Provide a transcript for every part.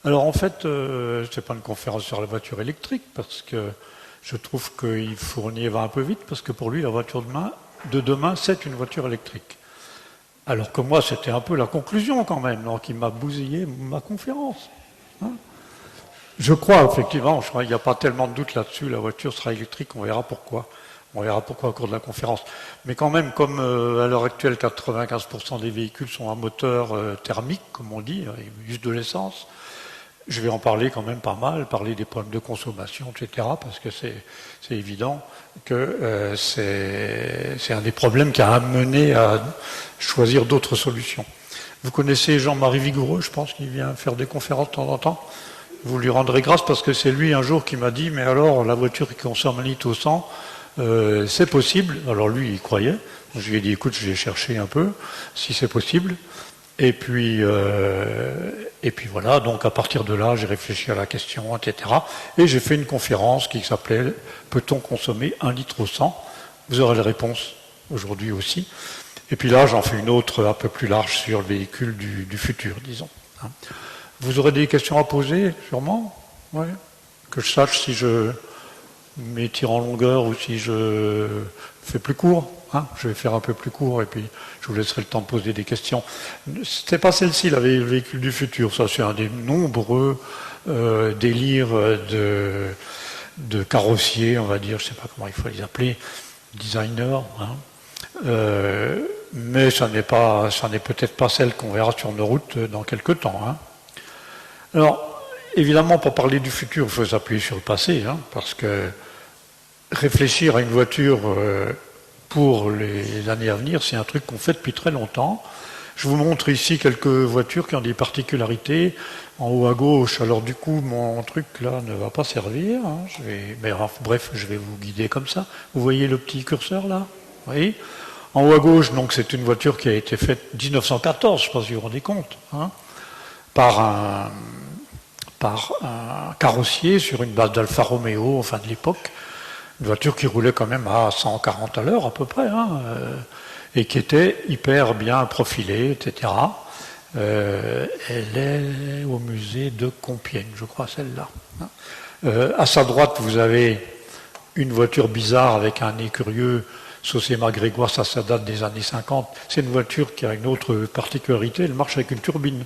Alors en fait, c'est pas une conférence sur la voiture électrique, parce que je trouve qu'il Fournier va un peu vite, parce que pour lui, la voiture de demain, c'est une voiture électrique. Alors que moi, c'était un peu la conclusion quand même, donc il m'a bousillé ma conférence. Hein. Je crois, effectivement, il n'y a pas tellement de doute là-dessus, la voiture sera électrique, on verra pourquoi. On verra pourquoi au cours de la conférence. Mais quand même, comme à l'heure actuelle, 95% des véhicules sont à moteur thermique, comme on dit, ils usent de l'essence, je vais en parler quand même pas mal, parler des problèmes de consommation, etc., parce que c'est évident que c'est un des problèmes qui a amené à choisir d'autres solutions. Vous connaissez Jean-Marie Vigoureux, je pense, qui vient faire des conférences de temps en temps. Vous lui rendrez grâce parce que c'est lui un jour qui m'a dit « Mais alors, la voiture qui consomme 1 litre au 100, c'est possible ?» Alors lui, il croyait. Je lui ai dit « Écoute, je vais chercher un peu, si c'est possible. » Et puis voilà, donc à partir de là, j'ai réfléchi à la question, etc. Et j'ai fait une conférence qui s'appelait « Peut-on consommer 1 litre au 100 ?» Vous aurez les réponses aujourd'hui aussi. Et puis là, j'en fais une autre un peu plus large sur le véhicule du futur, disons. Vous aurez des questions à poser, sûrement? Ouais. Que je sache si je m'étire en longueur ou si je fais plus court. Je vais faire un peu plus court et puis je vous laisserai le temps de poser des questions. C'était pas celle-ci, le véhicule du futur. Ça, c'est un des nombreux délires de carrossiers, on va dire, je ne sais pas comment il faut les appeler, designers. Mais ça n'est peut-être pas celle qu'on verra sur nos routes dans quelques temps. Alors, évidemment, pour parler du futur, il faut s'appuyer sur le passé, parce que réfléchir à une voiture pour les années à venir, c'est un truc qu'on fait depuis très longtemps. Je vous montre ici quelques voitures qui ont des particularités. En haut à gauche, alors du coup, mon truc là ne va pas servir. Bref, je vais vous guider comme ça. Vous voyez le petit curseur là? Oui. En haut à gauche, donc, c'est une voiture qui a été faite en 1914, je ne sais pas si vous vous rendez compte, par un carrossier sur une base d'Alfa Romeo, enfin de l'époque. Une voiture qui roulait quand même à 140 à l'heure à peu près, et qui était hyper bien profilée, etc. Elle est au musée de Compiègne, je crois, celle-là. À sa droite, vous avez une voiture bizarre avec un nez curieux, Sosema Grégoire, ça date des années 50. C'est une voiture qui a une autre particularité, elle marche avec une turbine.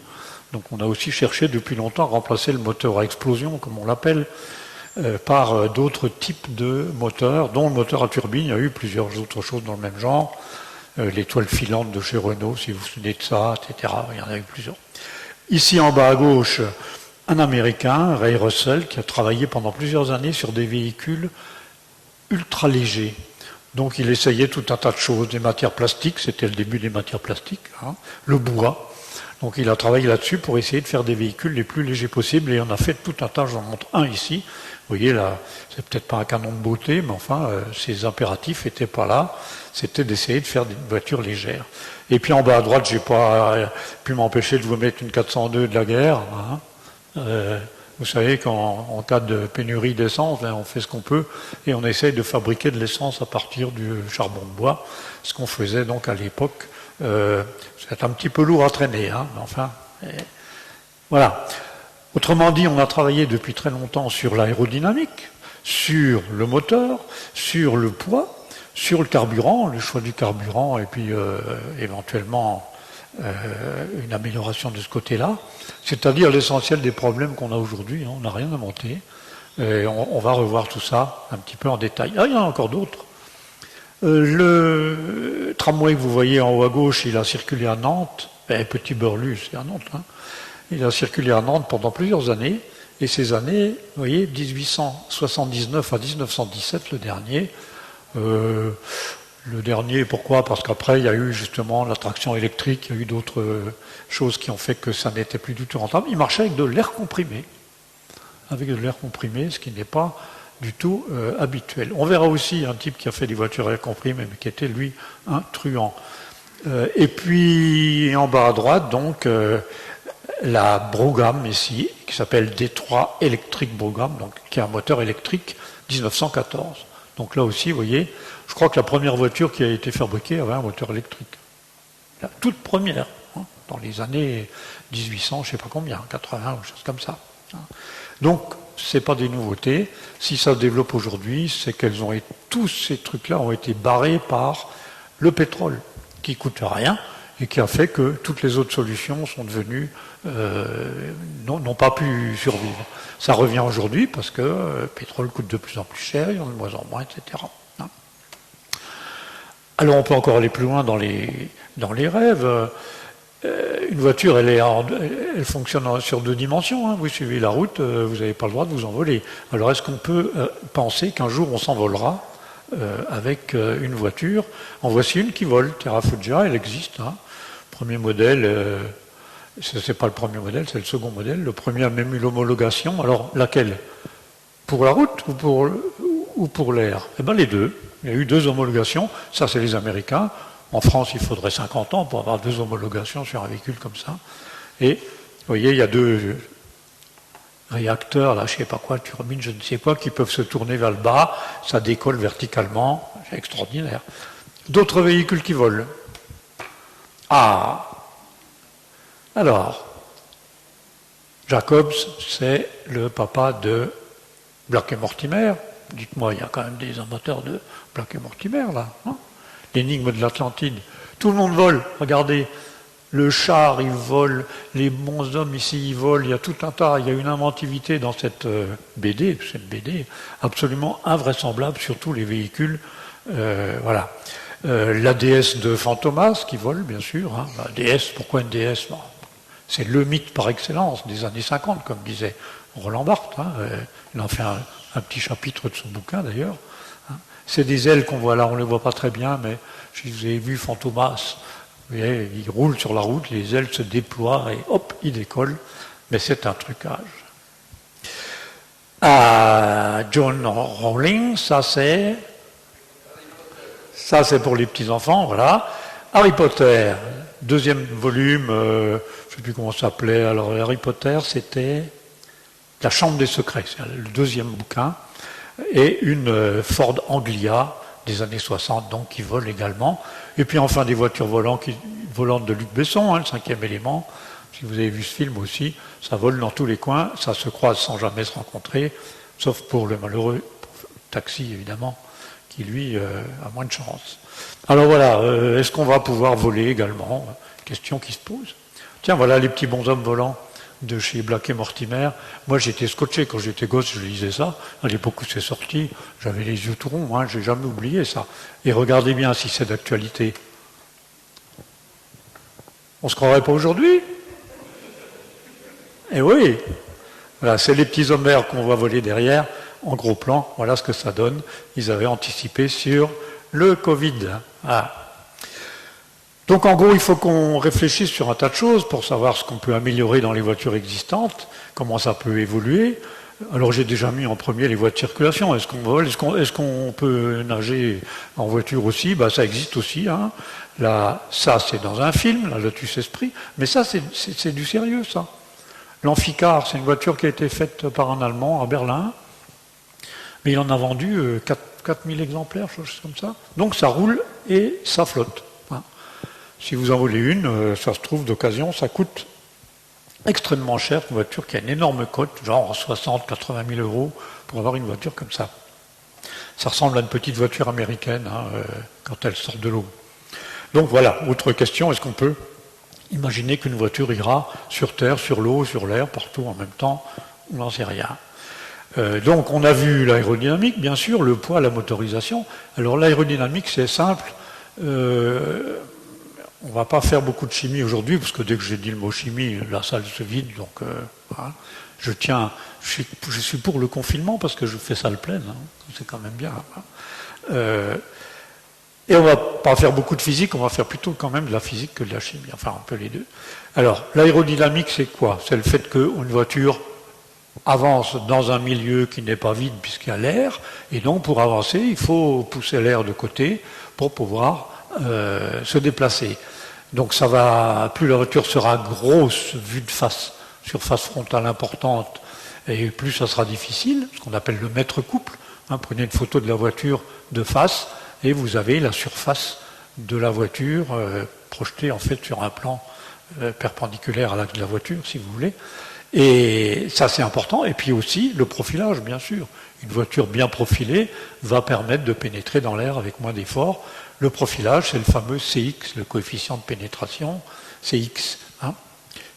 Donc on a aussi cherché depuis longtemps à remplacer le moteur à explosion, comme on l'appelle, par d'autres types de moteurs, dont le moteur à turbine. Il y a eu plusieurs autres choses dans le même genre. L'étoile filante de chez Renault, si vous vous souvenez de ça, etc. Il y en a eu plusieurs. Ici en bas à gauche, un Américain, Ray Russell, qui a travaillé pendant plusieurs années sur des véhicules ultra légers. Donc il essayait tout un tas de choses, des matières plastiques, c'était le début des matières plastiques, le bois. Donc il a travaillé là-dessus pour essayer de faire des véhicules les plus légers possibles, et on a fait tout un tas, j'en montre un ici. Vous voyez là, c'est peut-être pas un canon de beauté, mais enfin, ses impératifs n'étaient pas là, c'était d'essayer de faire des voitures légères. Et puis en bas à droite, j'ai pas pu m'empêcher de vous mettre une 402 de la guerre. Vous savez qu'en cas de pénurie d'essence, on fait ce qu'on peut, et on essaye de fabriquer de l'essence à partir du charbon de bois, ce qu'on faisait donc à l'époque. C'est un petit peu lourd à traîner, mais enfin, voilà. Autrement dit, on a travaillé depuis très longtemps sur l'aérodynamique, sur le moteur, sur le poids, sur le carburant, le choix du carburant, et puis éventuellement une amélioration de ce côté-là, c'est-à-dire l'essentiel des problèmes qu'on a aujourd'hui. On n'a rien inventé, et on va revoir tout ça un petit peu en détail. Il y en a encore d'autres. Le tramway que vous voyez en haut à gauche, il a circulé à Nantes, petit Burlu, c'est à Nantes, il a circulé à Nantes pendant plusieurs années, et ces années, vous voyez, 1879 à 1917, le dernier, pourquoi? Parce qu'après, il y a eu justement la traction électrique, il y a eu d'autres choses qui ont fait que ça n'était plus du tout rentable. Il marchait avec de l'air comprimé, ce qui n'est pas du tout habituel. On verra aussi un type qui a fait des voitures à air comprimé, mais qui était, lui, un truand. Et puis, en bas à droite, donc, la Brougham, ici, qui s'appelle Détroit Electric Brougham, donc, qui a un moteur électrique 1914. Donc là aussi, vous voyez, je crois que la première voiture qui a été fabriquée avait un moteur électrique. La toute première. dans les années 1800, je ne sais pas combien, 80 ou chose comme ça. Donc, ce n'est pas des nouveautés. Si ça se développe aujourd'hui, c'est qu'elles ont été, tous ces trucs-là ont été barrés par le pétrole, qui coûte rien et qui a fait que toutes les autres solutions sont devenues, n'ont pas pu survivre. Ça revient aujourd'hui parce que le pétrole coûte de plus en plus cher, il y en a de moins en moins, etc. Alors on peut encore aller plus loin dans les rêves. Une voiture, elle fonctionne sur 2 dimensions. Hein. Vous suivez la route, vous n'avez pas le droit de vous envoler. Alors est-ce qu'on peut penser qu'un jour on s'envolera avec une voiture? En voici une qui vole, Terraforgia, elle existe. Hein. Premier modèle, ce n'est pas le premier modèle, c'est le second modèle. Le premier a même eu l'homologation. Alors laquelle? Pour la route ou pour l'air? Eh bien les deux. Il y a eu 2 homologations. Ça, c'est les Américains. En France, il faudrait 50 ans pour avoir 2 homologations sur un véhicule comme ça. Et vous voyez, il y a 2 réacteurs, là, je ne sais pas quoi, turbines, je ne sais pas, qui peuvent se tourner vers le bas. Ça décolle verticalement. C'est extraordinaire. D'autres véhicules qui volent. Ah! Alors, Jacobs, c'est le papa de Black et Mortimer. Dites-moi, il y a quand même des amateurs de Black et Mortimer, là. Hein? L'énigme de l'Atlantide. Tout le monde vole, regardez. Le char, il vole. Les bons hommes ici, ils volent. Il y a tout un tas. Il y a une inventivité dans cette BD absolument invraisemblable, surtout les véhicules. Voilà. La déesse de Fantomas qui vole, bien sûr. Hein. La déesse, pourquoi une déesse? Bon, c'est le mythe par excellence des années 50, comme disait Roland Barthes. Hein. Il en fait un petit chapitre de son bouquin, d'ailleurs. Hein. C'est des ailes qu'on voit là, on ne les voit pas très bien, mais si vous avez vu Fantomas, vous voyez, il roule sur la route, les ailes se déploient et hop, il décolle. Mais c'est un trucage. John Rowling, ça c'est pour les petits-enfants, voilà. Harry Potter, 2e volume, je ne sais plus comment ça s'appelait. Alors Harry Potter, c'était La Chambre des Secrets, c'est le 2e bouquin, et une Ford Anglia des années 60, donc qui vole également. Et puis enfin des voitures volantes de Luc Besson, hein, le 5e élément. Si vous avez vu ce film aussi, ça vole dans tous les coins, ça se croise sans jamais se rencontrer, sauf pour le malheureux taxi évidemment, qui lui a moins de chance. Alors voilà, est-ce qu'on va pouvoir voler également? Question qui se pose. Tiens, voilà les petits bonshommes volants de chez Black et Mortimer. Moi j'étais scotché quand j'étais gosse, je lisais ça. À l'époque où c'est sorti, j'avais les yeux tout ronds, hein, j'ai jamais oublié ça. Et regardez bien si c'est d'actualité. On se croirait pas aujourd'hui? Eh oui, voilà, c'est les petits hommes verts qu'on voit voler derrière, en gros plan, voilà ce que ça donne. Ils avaient anticipé sur le Covid. Ah. Donc en gros, il faut qu'on réfléchisse sur un tas de choses pour savoir ce qu'on peut améliorer dans les voitures existantes, comment ça peut évoluer. Alors j'ai déjà mis en premier les voies de circulation. Est-ce qu'on vole? Est-ce qu'on peut nager en voiture aussi? Ben, ça existe aussi. Hein. Là, ça c'est dans un film, la Lotus Esprit, mais ça c'est du sérieux ça. L'Amphicar, c'est une voiture qui a été faite par un Allemand à Berlin, mais il en a vendu 4000 exemplaires, quelque chose comme ça. Donc ça roule et ça flotte. Hein. Si vous en voulez une, ça se trouve d'occasion, ça coûte extrêmement cher, une voiture qui a une énorme cote, genre 60-80 000 euros pour avoir une voiture comme ça. Ça ressemble à une petite voiture américaine hein, quand elle sort de l'eau. Donc voilà, autre question, est-ce qu'on peut imaginer qu'une voiture ira sur terre, sur l'eau, sur l'air, partout en même temps? On n'en sait rien. Donc on a vu l'aérodynamique, bien sûr, le poids, la motorisation. Alors l'aérodynamique, c'est simple. On ne va pas faire beaucoup de chimie aujourd'hui, parce que dès que j'ai dit le mot chimie, la salle se vide. Donc hein, je suis pour le confinement, parce que je fais salle pleine. Hein, c'est quand même bien. Hein. Et on ne va pas faire beaucoup de physique, on va faire plutôt quand même de la physique que de la chimie, enfin un peu les deux. Alors, l'aérodynamique, c'est quoi? C'est le fait qu'une voiture avance dans un milieu qui n'est pas vide puisqu'il y a l'air, et donc pour avancer, il faut pousser l'air de côté pour pouvoir se déplacer. Donc ça va, plus la voiture sera grosse, vue de face, surface frontale importante, et plus ça sera difficile, ce qu'on appelle le mètre couple. Hein, prenez une photo de la voiture de face, et vous avez la surface de la voiture projetée en fait sur un plan perpendiculaire à l'axe de la voiture, si vous voulez. Et ça, c'est important. Et puis aussi, le profilage, bien sûr. Une voiture bien profilée va permettre de pénétrer dans l'air avec moins d'efforts. Le profilage, c'est le fameux CX, le coefficient de pénétration, CX, hein,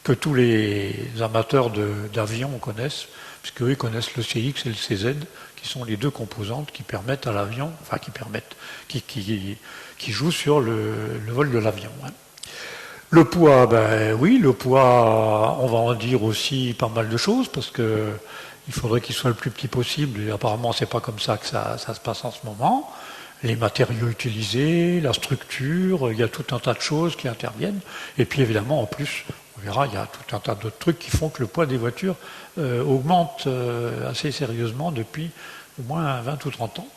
que tous les amateurs d'avion connaissent, puisqu'eux, ils connaissent le CX et le CZ, qui sont les deux composantes qui permettent à l'avion, enfin qui jouent sur le vol de l'avion. Hein. Le poids, ben oui, le poids, on va en dire aussi pas mal de choses, parce que il faudrait qu'il soit le plus petit possible, et apparemment c'est pas comme ça que ça se passe en ce moment. Les matériaux utilisés, la structure, il y a tout un tas de choses qui interviennent, et puis évidemment en plus, on verra, il y a tout un tas d'autres trucs qui font que le poids des voitures augmente assez sérieusement depuis au moins 20 ou 30 ans.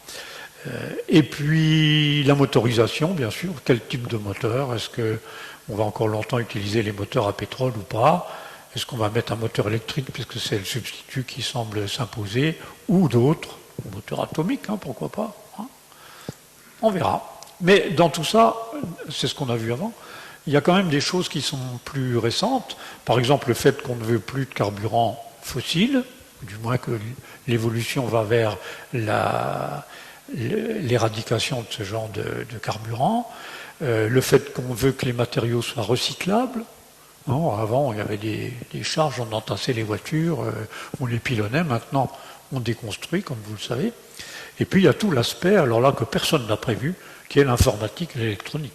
Et puis la motorisation, bien sûr, quel type de moteur, est-ce qu'on va encore longtemps utiliser les moteurs à pétrole ou pas? Est-ce qu'on va mettre un moteur électrique puisque c'est le substitut qui semble s'imposer, ou d'autres, moteurs atomiques, hein, pourquoi pas, hein. On verra. Mais dans tout ça, c'est ce qu'on a vu avant, il y a quand même des choses qui sont plus récentes. Par exemple, le fait qu'on ne veut plus de carburant fossile, du moins que l'évolution va vers l'éradication de ce genre de carburant. Le fait qu'on veut que les matériaux soient recyclables. Non, avant, il y avait des charges, on entassait les voitures, on les pilonnait. Maintenant, on déconstruit, comme vous le savez. Et puis, il y a tout l'aspect, alors là, que personne n'a prévu, qui est l'informatique et l'électronique.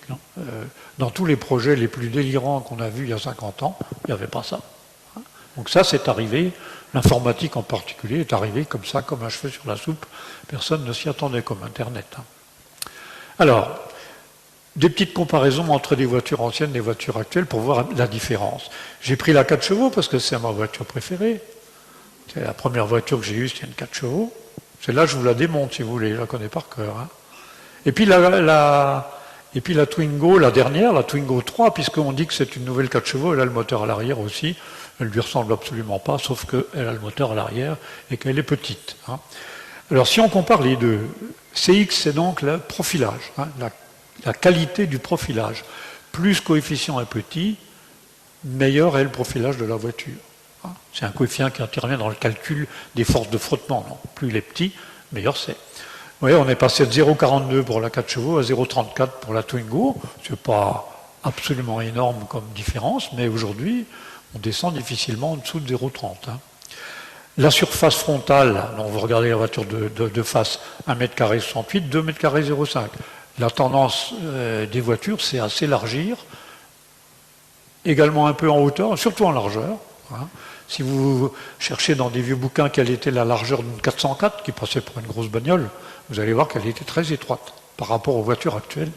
Dans tous les projets les plus délirants qu'on a vus il y a 50 ans, il n'y avait pas ça. Donc ça, c'est arrivé. L'informatique en particulier est arrivée comme ça, comme un cheveu sur la soupe. Personne ne s'y attendait, comme Internet. Alors, des petites comparaisons entre des voitures anciennes et des voitures actuelles pour voir la différence. J'ai pris la 4 chevaux parce que c'est ma voiture préférée. C'est la première voiture que j'ai eue, c'était une 4 chevaux. Celle-là, je vous la démonte si vous voulez, je la connais par cœur. Hein. Et puis la Twingo, la dernière, la Twingo 3, puisqu'on dit que c'est une nouvelle 4 chevaux, elle a le moteur à l'arrière aussi. Elle ne lui ressemble absolument pas, sauf qu'elle a le moteur à l'arrière et qu'elle est petite. Hein. Alors si on compare les deux, CX c'est donc le profilage, hein, la qualité du profilage. Plus coefficient est petit, meilleur est le profilage de la voiture. Hein. C'est un coefficient qui intervient dans le calcul des forces de frottement. Non. Plus il est petit, meilleur c'est. Vous voyez, on est passé de 0,42 pour la 4 chevaux à 0,34 pour la Twingo. C'est pas absolument énorme comme différence, mais aujourd'hui, on descend difficilement en dessous de 0,30. Hein. La surface frontale, donc vous regardez la voiture de face, 1m²68, 2m²0,5. La tendance des voitures, c'est à s'élargir, également un peu en hauteur, surtout en largeur. Hein. Si vous cherchez dans des vieux bouquins quelle était la largeur d'une 404 qui passait pour une grosse bagnole, vous allez voir qu'elle était très étroite par rapport aux voitures actuelles.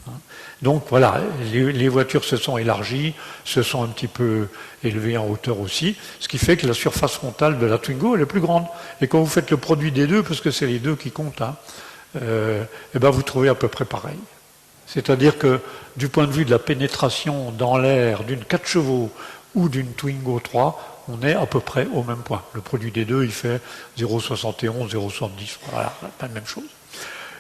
Hein. Donc voilà, les voitures se sont élargies, se sont un petit peu élevées en hauteur aussi, ce qui fait que la surface frontale de la Twingo elle est plus grande. Et quand vous faites le produit des deux, parce que c'est les deux qui comptent, hein, et ben vous trouvez à peu près pareil. C'est-à-dire que du point de vue de la pénétration dans l'air d'une 4 chevaux ou d'une Twingo 3, on est à peu près au même point. Le produit des deux, il fait 0,71, 0,70, voilà, pas la même chose.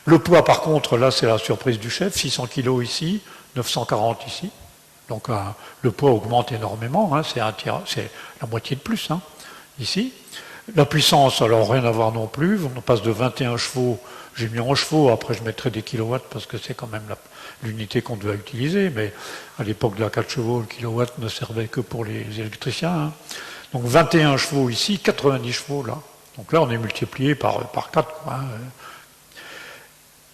Le poids, par contre, là, c'est la surprise du chef, 600 kg ici, 940 ici. Donc le poids augmente énormément, hein, c'est la moitié de plus, hein, ici. La puissance, alors rien à voir non plus, on passe de 21 chevaux, j'ai mis en chevaux, après je mettrai des kilowatts parce que c'est quand même l'unité qu'on doit utiliser, mais à l'époque de la 4 chevaux, le kilowatt ne servait que pour les électriciens. Hein. Donc 21 chevaux ici, 90 chevaux là. Donc là on est multiplié par 4. Quoi, hein.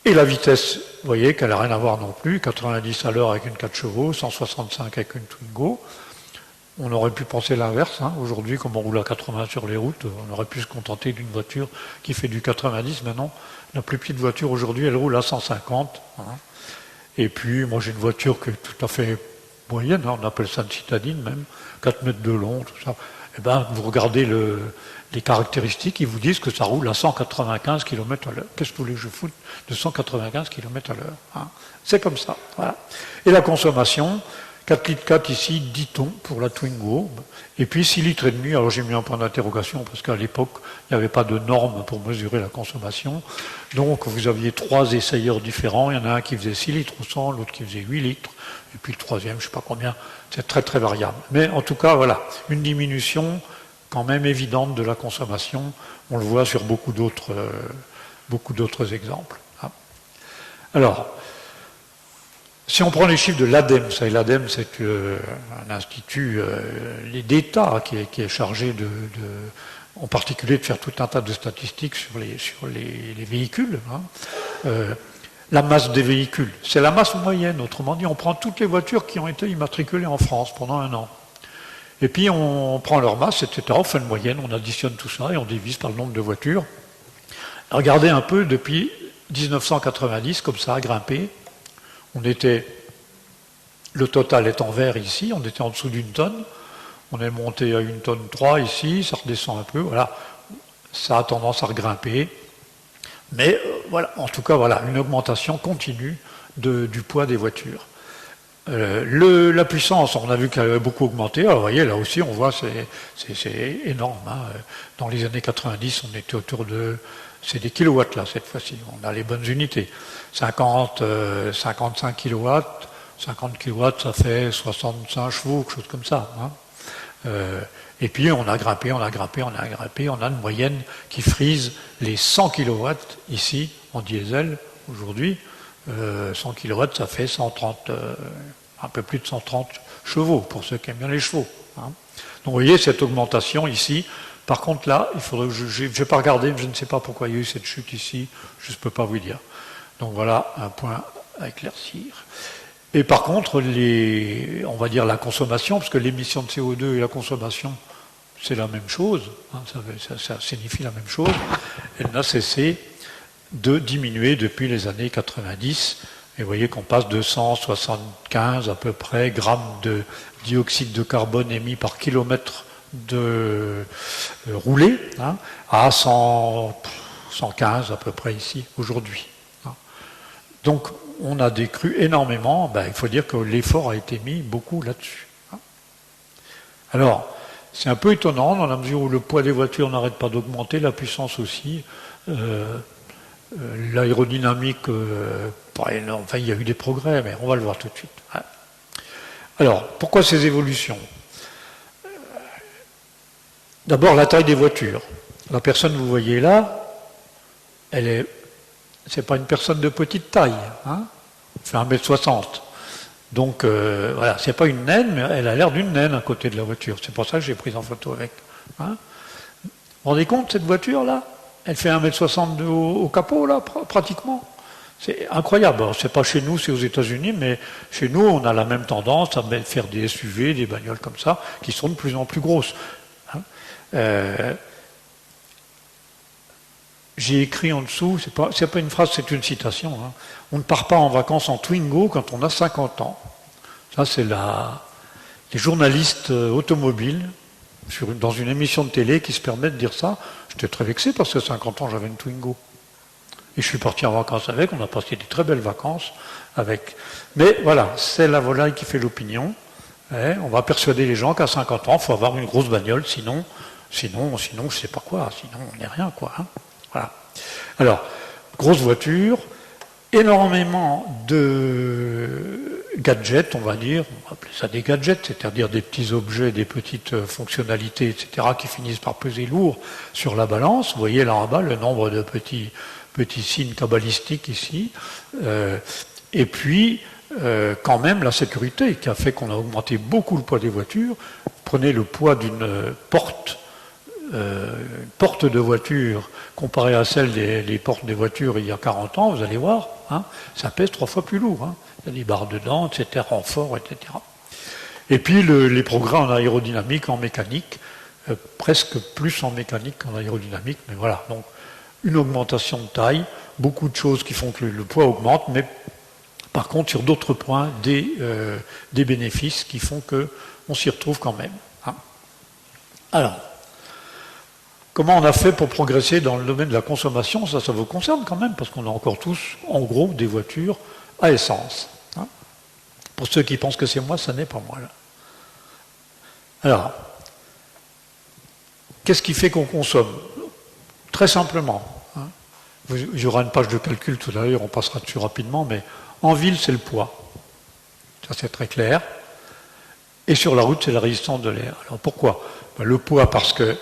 Et la vitesse, vous voyez qu'elle n'a rien à voir non plus, 90 à l'heure avec une 4 chevaux, 165 avec une Twingo. On aurait pu penser l'inverse. Hein. Aujourd'hui, comme on roule à 80 sur les routes, on aurait pu se contenter d'une voiture qui fait du 90. Mais non, la plus petite voiture aujourd'hui, elle roule à 150. Hein. Et puis, moi, j'ai une voiture qui est tout à fait moyenne. Hein. On appelle ça une citadine même, 4 mètres de long, tout ça. Eh bien, vous regardez les caractéristiques, ils vous disent que ça roule à 195 km à l'heure. Qu'est-ce que vous voulez que je foute de 195 km à l'heure, hein. C'est comme ça. Voilà. Et la consommation, 4 litres 4 ici, 10 tonnes pour la Twingo. Et puis 6 litres et demi, alors j'ai mis un point d'interrogation parce qu'à l'époque, il n'y avait pas de normes pour mesurer la consommation. Donc vous aviez 3 essayeurs différents. Il y en a un qui faisait 6 litres au 100, l'autre qui faisait 8 litres. Et puis le troisième, je ne sais pas combien. C'est très très variable. Mais en tout cas, voilà, une diminution quand même évidente de la consommation. On le voit sur beaucoup d'autres exemples. Alors, si on prend les chiffres de l'ADEME, l'ADEME c'est un institut d'État qui est chargé en particulier de faire tout un tas de statistiques sur les véhicules. La masse des véhicules, c'est la masse moyenne, autrement dit, on prend toutes les voitures qui ont été immatriculées en France pendant un an. Et puis on prend leur masse, etc., on fait une moyenne, on additionne tout ça et on divise par le nombre de voitures. Regardez un peu, depuis 1990, comme ça a grimpé. Le total est en vert ici, on était en dessous d'une tonne. On est monté à 1,3 tonne ici, ça redescend un peu, voilà. Ça a tendance à regrimper. Mais voilà, en tout cas, voilà, une augmentation continue du poids des voitures. La puissance, on a vu qu'elle avait beaucoup augmenté. Alors vous voyez, là aussi, on voit, c'est énorme. Dans les années 90, on était autour de... C'est des kilowatts là, cette fois-ci. On a les bonnes unités. 55 kilowatts. 50 kilowatts, ça fait 65 chevaux, quelque chose comme ça. Et puis on a grimpé, on a une moyenne qui frise les 100 kilowatts ici, en diesel, aujourd'hui. 100 kilowatts, ça fait 130, un peu plus de 130 chevaux, pour ceux qui aiment bien les chevaux. Donc vous voyez cette augmentation ici. Par contre là, il faudrait que je ne vais pas regarder, je ne sais pas pourquoi il y a eu cette chute ici, je ne peux pas vous dire. Donc voilà un point à éclaircir. Et par contre, on va dire la consommation, parce que l'émission de CO2 et la consommation, c'est la même chose, ça signifie la même chose, elle n'a cessé de diminuer depuis les années 90. Et vous voyez qu'on passe de 175 à peu près grammes de dioxyde de carbone émis par kilomètre de roulé, à 115 à peu près ici, aujourd'hui. Donc, on a décru énormément, il faut dire que l'effort a été mis beaucoup là-dessus. Alors, c'est un peu étonnant, dans la mesure où le poids des voitures n'arrête pas d'augmenter, la puissance aussi, l'aérodynamique, pas énorme, il y a eu des progrès, mais on va le voir tout de suite. Alors, pourquoi ces évolutions? D'abord, la taille des voitures. La personne que vous voyez là, c'est pas une personne de petite taille, elle fait 1,60 m. Donc voilà, c'est pas une naine, mais elle a l'air d'une naine à côté de la voiture. C'est pour ça que j'ai pris en photo avec. Vous vous rendez compte, cette voiture-là? Elle fait 1,60 m au capot, là, pratiquement. C'est incroyable. Alors, c'est pas chez nous, c'est aux États-Unis, mais chez nous, on a la même tendance à faire des SUV, des bagnoles comme ça, qui sont de plus en plus grosses. J'ai écrit en dessous, c'est pas une phrase, c'est une citation. On ne part pas en vacances en Twingo quand on a 50 ans. Ça, c'est les journalistes automobiles dans une émission de télé qui se permettent de dire ça. J'étais très vexé parce que 50 ans, j'avais une Twingo. Et je suis parti en vacances avec, on a passé des très belles vacances avec. Mais voilà, c'est la volaille qui fait l'opinion. On va persuader les gens qu'à 50 ans, il faut avoir une grosse bagnole, sinon, je ne sais pas quoi, sinon on n'est rien, quoi. Voilà. Alors, grosse voiture, énormément de gadgets, on va dire, on va appeler ça des gadgets, c'est-à-dire des petits objets, des petites fonctionnalités, etc., qui finissent par peser lourd sur la balance. Vous voyez là en bas le nombre de petits signes cabalistiques ici. Et puis, quand même, la sécurité qui a fait qu'on a augmenté beaucoup le poids des voitures. Prenez le poids d'une porte de voiture comparée à celle des portes des voitures il y a 40 ans, vous allez voir, ça pèse 3 fois plus lourd. Il y a des barres dedans, etc., renforts, etc. Et puis les progrès en aérodynamique, en mécanique, presque plus en mécanique qu'en aérodynamique, mais voilà. Donc, une augmentation de taille, beaucoup de choses qui font que le poids augmente, mais par contre, sur d'autres points, des bénéfices qui font qu'on s'y retrouve quand même. Alors, comment on a fait pour progresser dans le domaine de la consommation? Ça vous concerne quand même, parce qu'on a encore tous, en gros, des voitures à essence. Pour ceux qui pensent que c'est moi, ça n'est pas moi. Là. Alors, qu'est-ce qui fait qu'on consomme? Très simplement. Hein. Il y aura une page de calcul tout à l'heure, on passera dessus rapidement, mais en ville, c'est le poids. Ça, c'est très clair. Et sur la route, c'est la résistance de l'air. Alors pourquoi? Le poids, parce que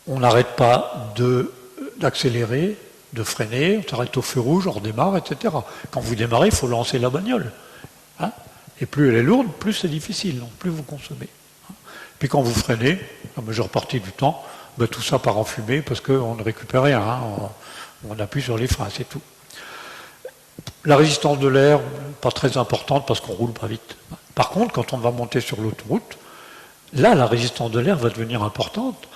on n'arrête pas d'accélérer, de freiner, on s'arrête au feu rouge, on redémarre, etc. Quand vous démarrez, il faut lancer la bagnole. Hein, et plus elle est lourde, plus c'est difficile, donc plus vous consommez. Hein. Puis quand vous freinez, la majeure partie du temps, ben, tout ça part en fumée parce qu'on ne récupère rien. Hein, on appuie sur les freins, c'est tout. La résistance de l'air, pas très importante parce qu'on roule pas vite. Par contre, quand on va monter sur l'autoroute, là, la résistance de l'air va devenir importante.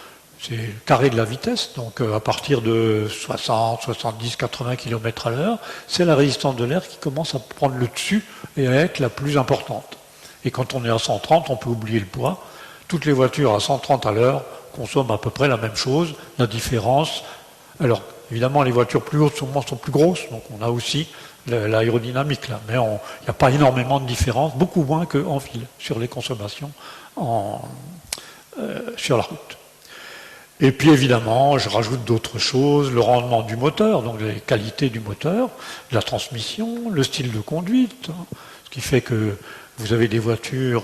C'est le carré de la vitesse, donc à partir de 60, 70, 80 km à l'heure, c'est la résistance de l'air qui commence à prendre le dessus et à être la plus importante. Et quand on est à 130, on peut oublier le poids. Toutes les voitures à 130 à l'heure consomment à peu près la même chose. La différence, alors évidemment les voitures plus hautes sont plus grosses, donc on a aussi l'aérodynamique là, mais il n'y a pas énormément de différence, beaucoup moins qu'en ville, sur les consommations sur la route. Et puis évidemment, je rajoute d'autres choses, le rendement du moteur, donc les qualités du moteur, la transmission, le style de conduite, hein, ce qui fait que vous avez des voitures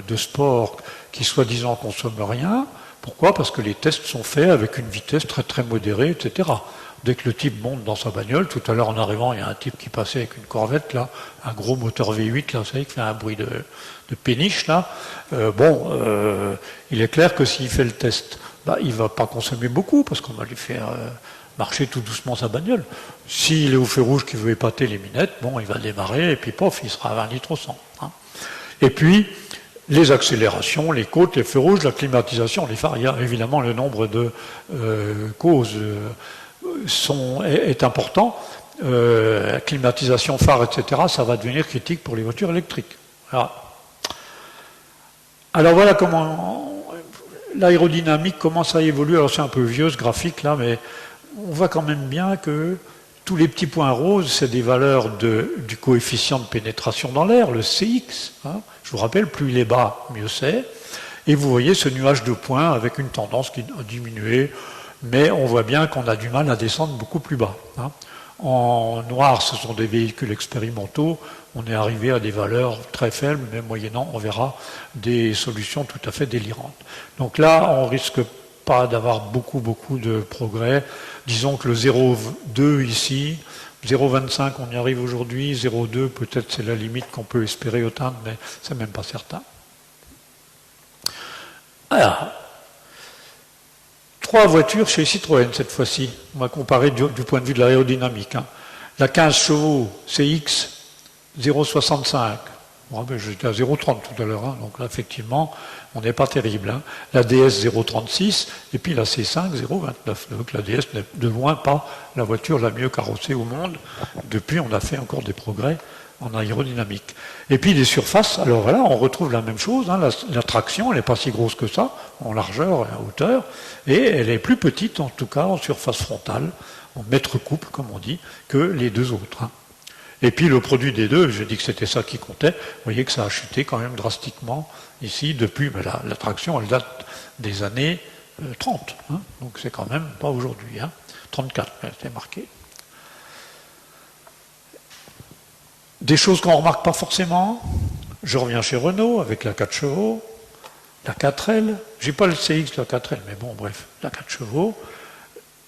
de sport qui soi-disant consomment rien. Pourquoi? Parce que les tests sont faits avec une vitesse très très modérée, etc. Dès que le type monte dans sa bagnole, tout à l'heure en arrivant, il y a un type qui passait avec une Corvette, là, un gros moteur V8, là, vous savez, qui fait un bruit de péniche, là. Il est clair que s'il fait le test, bah, il ne va pas consommer beaucoup, parce qu'on va lui faire marcher tout doucement sa bagnole. S'il est au feu rouge qui veut épater les minettes, bon, il va démarrer, et puis pof, il sera à 20 litres au 100. Hein. Et puis, les accélérations, les côtes, les feux rouges, la climatisation, les phares, il y a évidemment le nombre de causes est important. Climatisation, phare, etc., ça va devenir critique pour les voitures électriques. Alors voilà comment l'aérodynamique commence à évoluer. Alors c'est un peu vieux ce graphique là, mais on voit quand même bien que tous les petits points roses, c'est des valeurs du coefficient de pénétration dans l'air, le CX. Hein. Je vous rappelle, plus il est bas, mieux c'est. Et vous voyez ce nuage de points avec une tendance qui a diminué, mais on voit bien qu'on a du mal à descendre beaucoup plus bas. Hein. En noir, ce sont des véhicules expérimentaux. On est arrivé à des valeurs très faibles, mais moyennant, on verra des solutions tout à fait délirantes. Donc là, on risque pas d'avoir beaucoup de progrès. Disons que le 0,2 ici, 0,25 on y arrive aujourd'hui, 0,2 peut-être c'est la limite qu'on peut espérer atteindre, mais c'est même pas certain. Alors, 3 voitures chez Citroën cette fois-ci. On va comparer du point de vue de l'aérodynamique. Hein. La 15 chevaux CX 0,65. Bon, ben, j'étais à 0,30 tout à l'heure, hein, donc là effectivement on n'est pas terrible. Hein. La DS 0,36 et puis la C5 0,29. Donc la DS n'est de loin pas la voiture la mieux carrossée au monde. Depuis on a fait encore des progrès en aérodynamique. Et puis les surfaces, alors voilà, on retrouve la même chose, hein, la traction, elle n'est pas si grosse que ça, en largeur et en hauteur, et elle est plus petite, en tout cas en surface frontale, en mètre coupe, comme on dit, que les deux autres. Hein. Et puis le produit des deux, j'ai dit que c'était ça qui comptait, vous voyez que ça a chuté quand même drastiquement ici, depuis, mais la traction, elle date des années 30, hein, donc c'est quand même pas aujourd'hui, hein, 34, c'est marqué. Des choses qu'on ne remarque pas forcément, je reviens chez Renault avec la 4 chevaux, la 4L, j'ai pas le CX, la 4L, mais bon, bref, la 4 chevaux,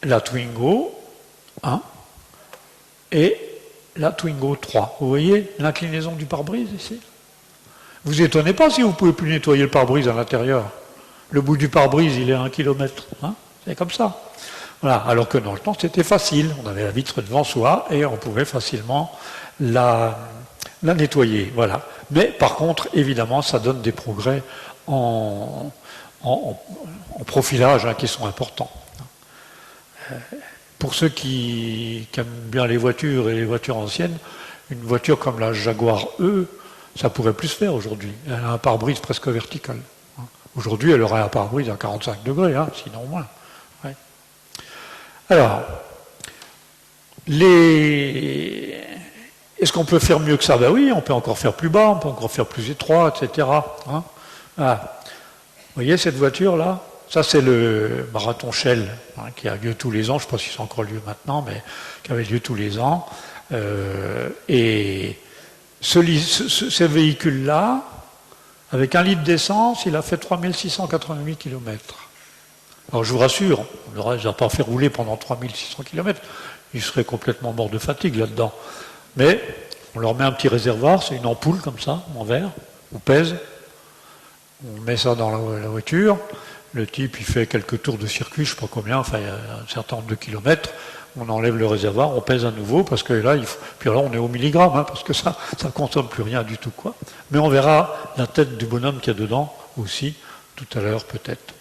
la Twingo 1 et la Twingo 3. Vous voyez l'inclinaison du pare-brise ici? Vous étonnez pas si vous ne pouvez plus nettoyer le pare-brise à l'intérieur. Le bout du pare-brise, il est à 1 km. Hein, c'est comme ça. Voilà. Alors que dans le temps, c'était facile. On avait la vitre devant soi et on pouvait facilement la nettoyer. Voilà. Mais par contre, évidemment, ça donne des progrès en profilage hein, qui sont importants. Pour ceux qui aiment bien les voitures et les voitures anciennes, une voiture comme la Jaguar E, ça pourrait plus se faire aujourd'hui. Elle a un pare-brise presque vertical. Aujourd'hui, elle aurait un pare-brise à 45 degrés, hein, sinon moins. Ouais. Alors, Est-ce qu'on peut faire mieux que ça? Ben oui, on peut encore faire plus bas, on peut encore faire plus étroit, etc. Hein, voilà. Vous voyez cette voiture-là? Ça, c'est le marathon Shell, hein, qui a lieu tous les ans. Je ne sais pas si c'est encore lieu maintenant, mais qui avait lieu tous les ans. Et ce véhicule-là, avec 1 litre d'essence, il a fait 3688 km. Alors je vous rassure, on n'aurait pas fait rouler pendant 3600 km. Il serait complètement mort de fatigue là-dedans. Mais on leur met un petit réservoir, c'est une ampoule comme ça, en verre, on pèse, on met ça dans la voiture, le type il fait quelques tours de circuit, je ne sais pas combien, enfin il y a un certain nombre de kilomètres, on enlève le réservoir, on pèse à nouveau, parce que là, puis là on est au milligramme, hein, parce que ça ne consomme plus rien du tout, quoi. Mais on verra la tête du bonhomme qu'il y a dedans aussi, tout à l'heure peut-être.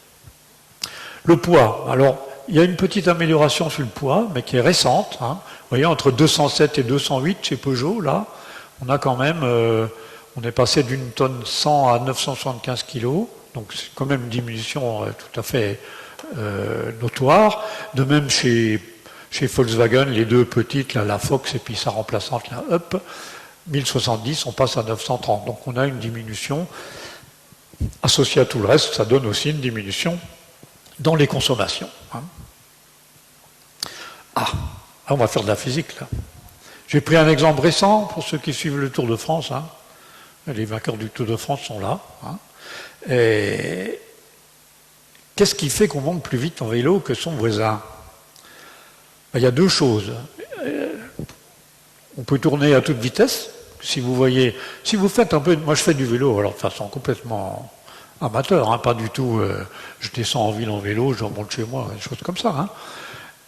Le poids, alors il y a une petite amélioration sur le poids, mais qui est récente. Hein. Vous voyez, entre 207 et 208 chez Peugeot, là, on a quand même, on est passé d'une tonne 100 à 975 kg, donc c'est quand même une diminution tout à fait notoire. De même chez Volkswagen, les deux petites, là, la Fox et puis sa remplaçante, la Up, 1070, on passe à 930. Donc on a une diminution associée à tout le reste, ça donne aussi une diminution dans les consommations. Hein. On va faire de la physique, là. J'ai pris un exemple récent pour ceux qui suivent le Tour de France. Hein. Les vainqueurs du Tour de France sont là. Hein. Et qu'est-ce qui fait qu'on monte plus vite en vélo que son voisin? Il y a deux choses. On peut tourner à toute vitesse. Si vous faites un peu... Moi, je fais du vélo, alors de façon complètement amateur, hein, pas du tout... je descends en ville en vélo, je remonte chez moi, des choses comme ça. Hein.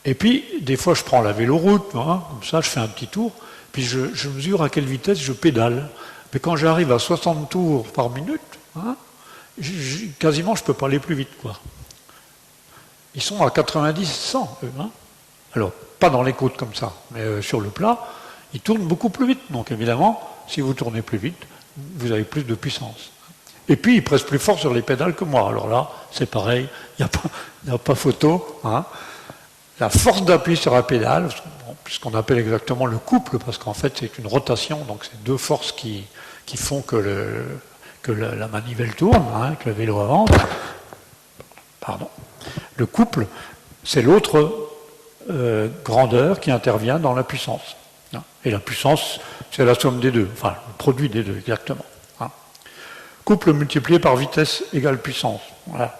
Et puis, des fois, je prends la véloroute, hein, comme ça, je fais un petit tour, puis je mesure à quelle vitesse je pédale. Mais quand j'arrive à 60 tours par minute, hein, quasiment, je ne peux pas aller plus vite, quoi. Ils sont à 90, 100, eux. Hein. Alors, pas dans les côtes comme ça, mais sur le plat, ils tournent beaucoup plus vite. Donc, évidemment, si vous tournez plus vite, vous avez plus de puissance. Et puis, ils pressent plus fort sur les pédales que moi. Alors là, c'est pareil, il n'y a pas photo. Hein. La force d'appui sur la pédale, ce qu'on appelle exactement le couple, parce qu'en fait c'est une rotation, donc c'est deux forces qui font que la manivelle tourne, hein, que le vélo avance. Pardon. Le couple, c'est l'autre grandeur qui intervient dans la puissance. Hein. Et la puissance, c'est la somme des deux, enfin le produit des deux, exactement. Hein. Couple multiplié par vitesse égale puissance. Voilà.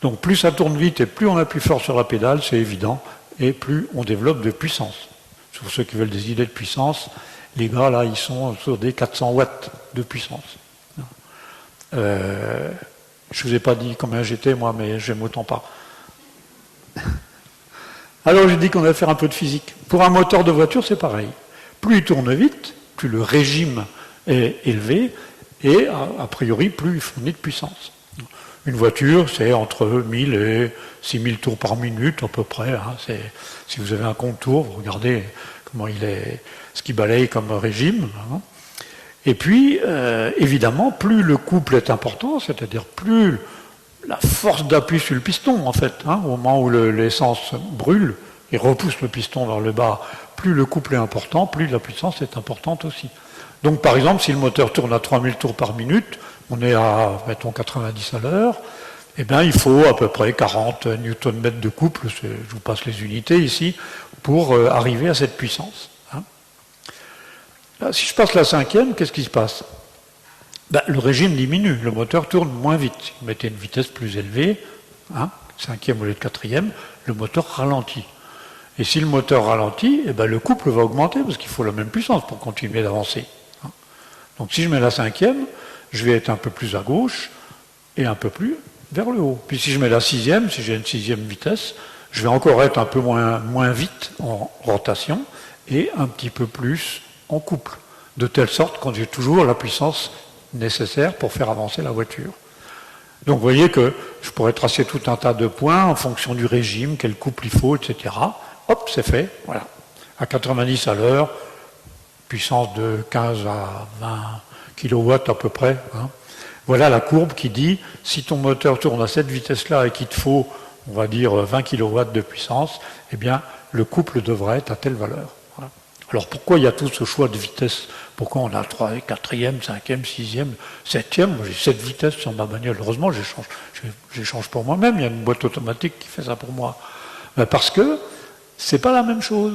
Donc plus ça tourne vite et plus on appuie fort sur la pédale, c'est évident, et plus on développe de puissance. Pour ceux qui veulent des idées de puissance, les gars là, ils sont sur des 400 watts de puissance. Je ne vous ai pas dit combien j'étais moi, mais j'aime autant pas. Alors j'ai dit qu'on allait faire un peu de physique. Pour un moteur de voiture, c'est pareil. Plus il tourne vite, plus le régime est élevé, et a priori, plus il fournit de puissance. Une voiture, c'est entre 1000 et 6000 tours par minute à peu près. Hein. Si vous avez un compte-tour, vous regardez comment ce qu'il balaye comme régime. Hein. Et puis, évidemment, plus le couple est important, c'est-à-dire plus la force d'appui sur le piston, en fait, hein, au moment où l'essence brûle et repousse le piston vers le bas, plus le couple est important, plus la puissance est importante aussi. Donc, par exemple, si le moteur tourne à 3000 tours par minute, on est à, mettons, 90 à l'heure, eh bien, il faut à peu près 40 Nm de couple, je vous passe les unités ici, pour arriver à cette puissance. Hein. Là, si je passe la cinquième, qu'est-ce qui se passe? Ben, le régime diminue, le moteur tourne moins vite. Si vous mettez une vitesse plus élevée, hein, cinquième au lieu de quatrième, le moteur ralentit. Et si le moteur ralentit, eh ben, le couple va augmenter, parce qu'il faut la même puissance pour continuer d'avancer. Hein. Donc si je mets la cinquième, je vais être un peu plus à gauche et un peu plus vers le haut. Puis si je mets la sixième, si j'ai une sixième vitesse, je vais encore être un peu moins vite en rotation et un petit peu plus en couple, de telle sorte qu'on j'ai toujours la puissance nécessaire pour faire avancer la voiture. Donc vous voyez que je pourrais tracer tout un tas de points en fonction du régime, quel couple il faut, etc. Hop, c'est fait, voilà. À 90 à l'heure, puissance de 15 à 20 kW à peu près. Hein. Voilà la courbe qui dit, si ton moteur tourne à cette vitesse-là et qu'il te faut, on va dire, 20 kW de puissance, eh bien, le couple devrait être à telle valeur. Voilà. Alors pourquoi il y a tout ce choix de vitesse? Pourquoi on a 3, 4e, 5e, 6e, 7e? Moi j'ai 7 vitesses sur ma bagnole. Heureusement, je les change pour moi-même. Il y a une boîte automatique qui fait ça pour moi. Ben parce que c'est pas la même chose.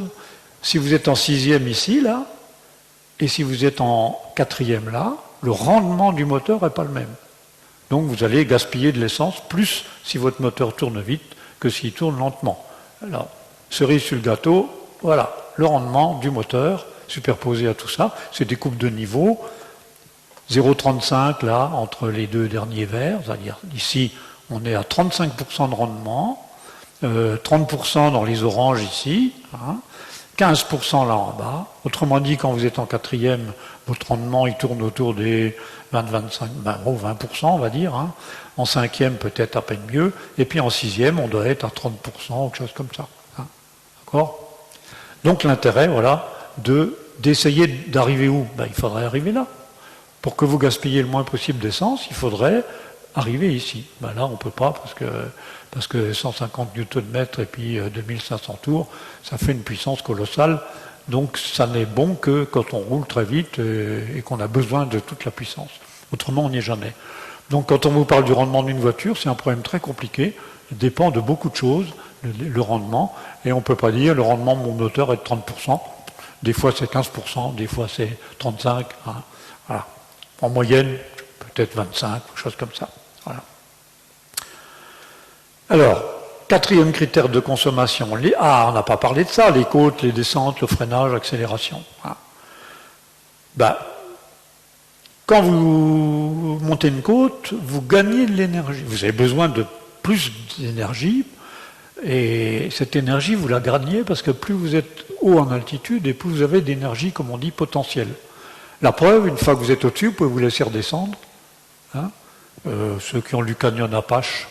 Si vous êtes en 6e ici, là, et si vous êtes en 4e là, le rendement du moteur n'est pas le même. Donc vous allez gaspiller de l'essence plus si votre moteur tourne vite que s'il tourne lentement. Alors, cerise sur le gâteau, voilà, le rendement du moteur superposé à tout ça, c'est des coupes de niveau, 0,35 là, entre les deux derniers verres, c'est-à-dire ici, on est à 35% de rendement, 30% dans les oranges ici, 15% là en bas. Autrement dit, quand vous êtes en 4e, votre rendement il tourne autour des 20% on va dire. En 5e, peut-être à peine mieux. Et puis en 6e, on doit être à 30% ou quelque chose comme ça. D'accord? Donc l'intérêt, voilà, d'essayer d'arriver où? Il faudrait arriver là. Pour que vous gaspilliez le moins possible d'essence, il faudrait arriver ici. Là, on ne peut pas parce que 150 Nm et puis 2500 tours, ça fait une puissance colossale. Donc ça n'est bon que quand on roule très vite et qu'on a besoin de toute la puissance. Autrement, on n'y est jamais. Donc quand on vous parle du rendement d'une voiture, c'est un problème très compliqué. Il dépend de beaucoup de choses, le rendement. Et on ne peut pas dire le rendement de mon moteur est de 30%. Des fois c'est 15%, des fois c'est 35%. Voilà. En moyenne, peut-être 25%, quelque chose comme ça. Voilà. Alors, 4e critère de consommation. On n'a pas parlé de ça, les côtes, les descentes, le freinage, l'accélération. Quand vous montez une côte, vous gagnez de l'énergie. Vous avez besoin de plus d'énergie, et cette énergie, vous la gagnez parce que plus vous êtes haut en altitude, et plus vous avez d'énergie, comme on dit, potentielle. La preuve, une fois que vous êtes au-dessus, vous pouvez vous laisser redescendre. Ceux qui ont lu Canyon Apache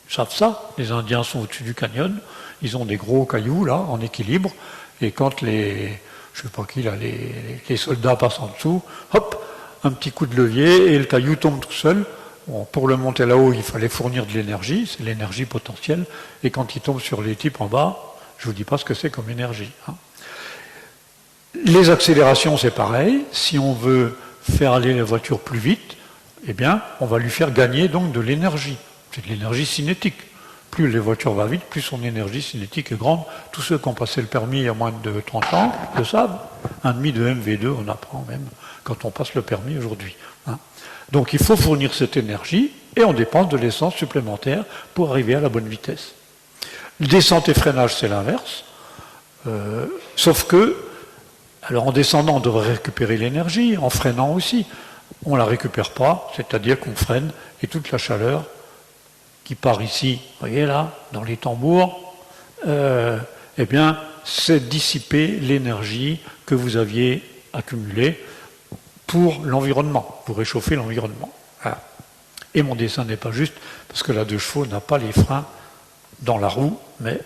savent ça. Les Indiens sont au-dessus du canyon. Ils ont des gros cailloux, là, en équilibre. Et quand les soldats passent en dessous, hop, un petit coup de levier et le caillou tombe tout seul. Bon, pour le monter là-haut, il fallait fournir de l'énergie, c'est l'énergie potentielle. Et quand il tombe sur les types en bas, je ne vous dis pas ce que c'est comme énergie. Les accélérations, c'est pareil. Si on veut faire aller la voiture plus vite, eh bien, on va lui faire gagner donc de l'énergie. C'est de l'énergie cinétique. Plus les voitures vont vite, plus son énergie cinétique est grande. Tous ceux qui ont passé le permis il y a moins de 30 ans le savent. 1,5 de MV2, on apprend même quand on passe le permis aujourd'hui. Donc il faut fournir cette énergie et on dépense de l'essence supplémentaire pour arriver à la bonne vitesse. Descente et freinage, c'est l'inverse. Sauf que, alors en descendant, on devrait récupérer l'énergie, en freinant aussi. On ne la récupère pas, c'est-à-dire qu'on freine et toute la chaleur qui part ici, vous voyez là, dans les tambours, eh bien, c'est dissiper l'énergie que vous aviez accumulée pour l'environnement, pour réchauffer l'environnement. Voilà. Et mon dessin n'est pas juste, parce que la 2 chevaux n'a pas les freins dans la roue, mais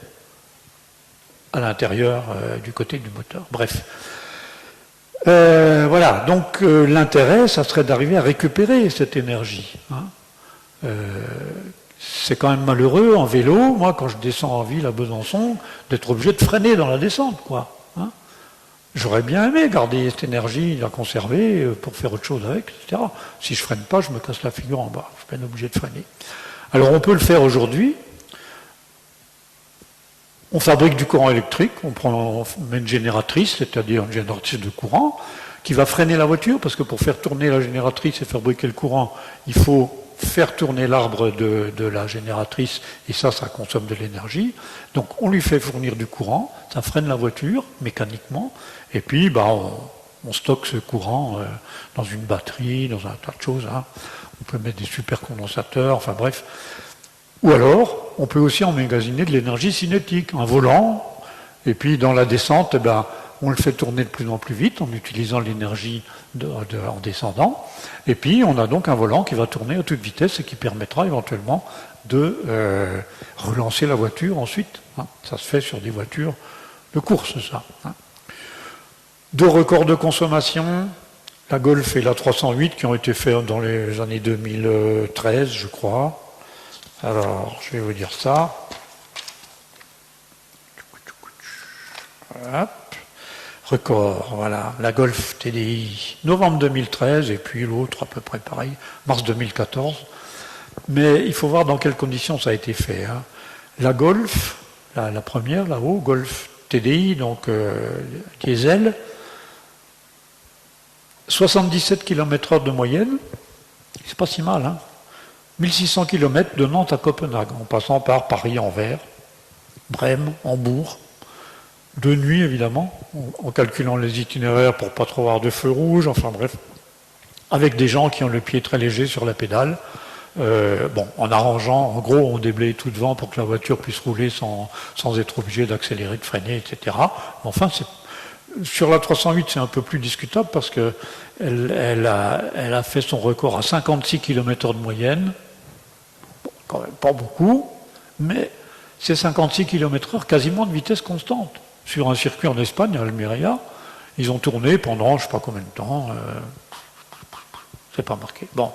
à l'intérieur du côté du moteur. Bref. Voilà, donc l'intérêt, ça serait d'arriver à récupérer cette énergie. C'est quand même malheureux en vélo, moi quand je descends en ville à Besançon, d'être obligé de freiner dans la descente, quoi. J'aurais bien aimé garder cette énergie, la conserver pour faire autre chose avec, etc. Si je freine pas, je me casse la figure en bas. Je suis bien obligé de freiner. Alors on peut le faire aujourd'hui. On fabrique du courant électrique, on met une génératrice, c'est-à-dire une génératrice de courant, qui va freiner la voiture, parce que pour faire tourner la génératrice et fabriquer le courant, il faut faire tourner l'arbre de la génératrice, et ça consomme de l'énergie. Donc on lui fait fournir du courant, ça freine la voiture mécaniquement, et puis on stocke ce courant dans une batterie, dans un tas de choses. On peut mettre des supercondensateurs, enfin bref. Ou alors, on peut aussi emmagasiner de l'énergie cinétique, un volant, et puis dans la descente, on le fait tourner de plus en plus vite en utilisant l'énergie en descendant, et puis on a donc un volant qui va tourner à toute vitesse et qui permettra éventuellement de relancer la voiture ensuite. Ça se fait sur des voitures de course, ça. 2 records de consommation, la Golf et la 308 qui ont été faits dans les années 2013, je crois. Alors, je vais vous dire ça. Hop. record, voilà, la Golf TDI, novembre 2013, et puis l'autre à peu près pareil, mars 2014. Mais il faut voir dans quelles conditions ça a été fait. Hein. La Golf, la première là-haut, Golf TDI, donc diesel, 77 km/h de moyenne, c'est pas si mal, hein. 1600 km de Nantes à Copenhague, en passant par Paris-Anvers, Brême, Hambourg, de nuit évidemment, en calculant les itinéraires pour pas trop avoir de feu rouge, enfin bref, avec des gens qui ont le pied très léger sur la pédale, en arrangeant, en gros, on déblaye tout devant pour que la voiture puisse rouler sans être obligé d'accélérer, de freiner, etc. Enfin, sur la 308, c'est un peu plus discutable parce qu'elle a fait son record à 56 km/h de moyenne. Bon, quand même pas beaucoup, mais c'est 56 km/h quasiment de vitesse constante. Sur un circuit en Espagne, à Almeria, ils ont tourné pendant je ne sais pas combien de temps. C'est pas marqué. Bon.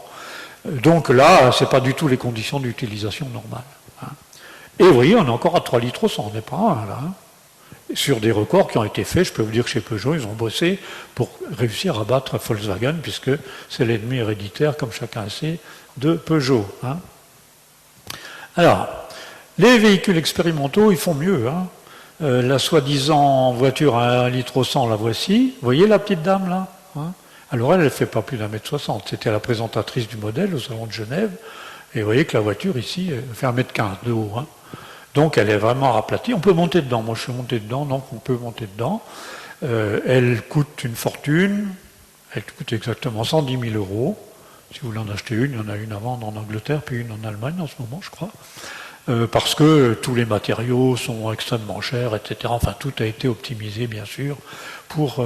Donc là, ce n'est pas du tout les conditions d'utilisation normales. Hein. Et vous voyez, on est encore à 3 litres au 100, on n'est pas un là. Hein. Sur des records qui ont été faits, je peux vous dire que chez Peugeot, ils ont bossé pour réussir à battre Volkswagen, puisque c'est l'ennemi héréditaire, comme chacun sait, de Peugeot. Hein. Alors, les véhicules expérimentaux, ils font mieux. Hein. La soi-disant voiture à 1 litre au 100, la voici. Vous voyez la petite dame là, hein. Alors elle ne fait pas plus d'1,60 m. C'était la présentatrice du modèle au Salon de Genève. Et vous voyez que la voiture ici fait 1,15 m de haut. Hein. Donc elle est vraiment aplatie. On peut monter dedans. Moi je suis monté dedans, donc on peut monter dedans. Elle coûte une fortune. Elle coûte exactement 110 000 €. Si vous voulez en acheter une, il y en a une à vendre en Angleterre, puis une en Allemagne en ce moment, je crois. Parce que tous les matériaux sont extrêmement chers, etc. Enfin, tout a été optimisé, bien sûr, pour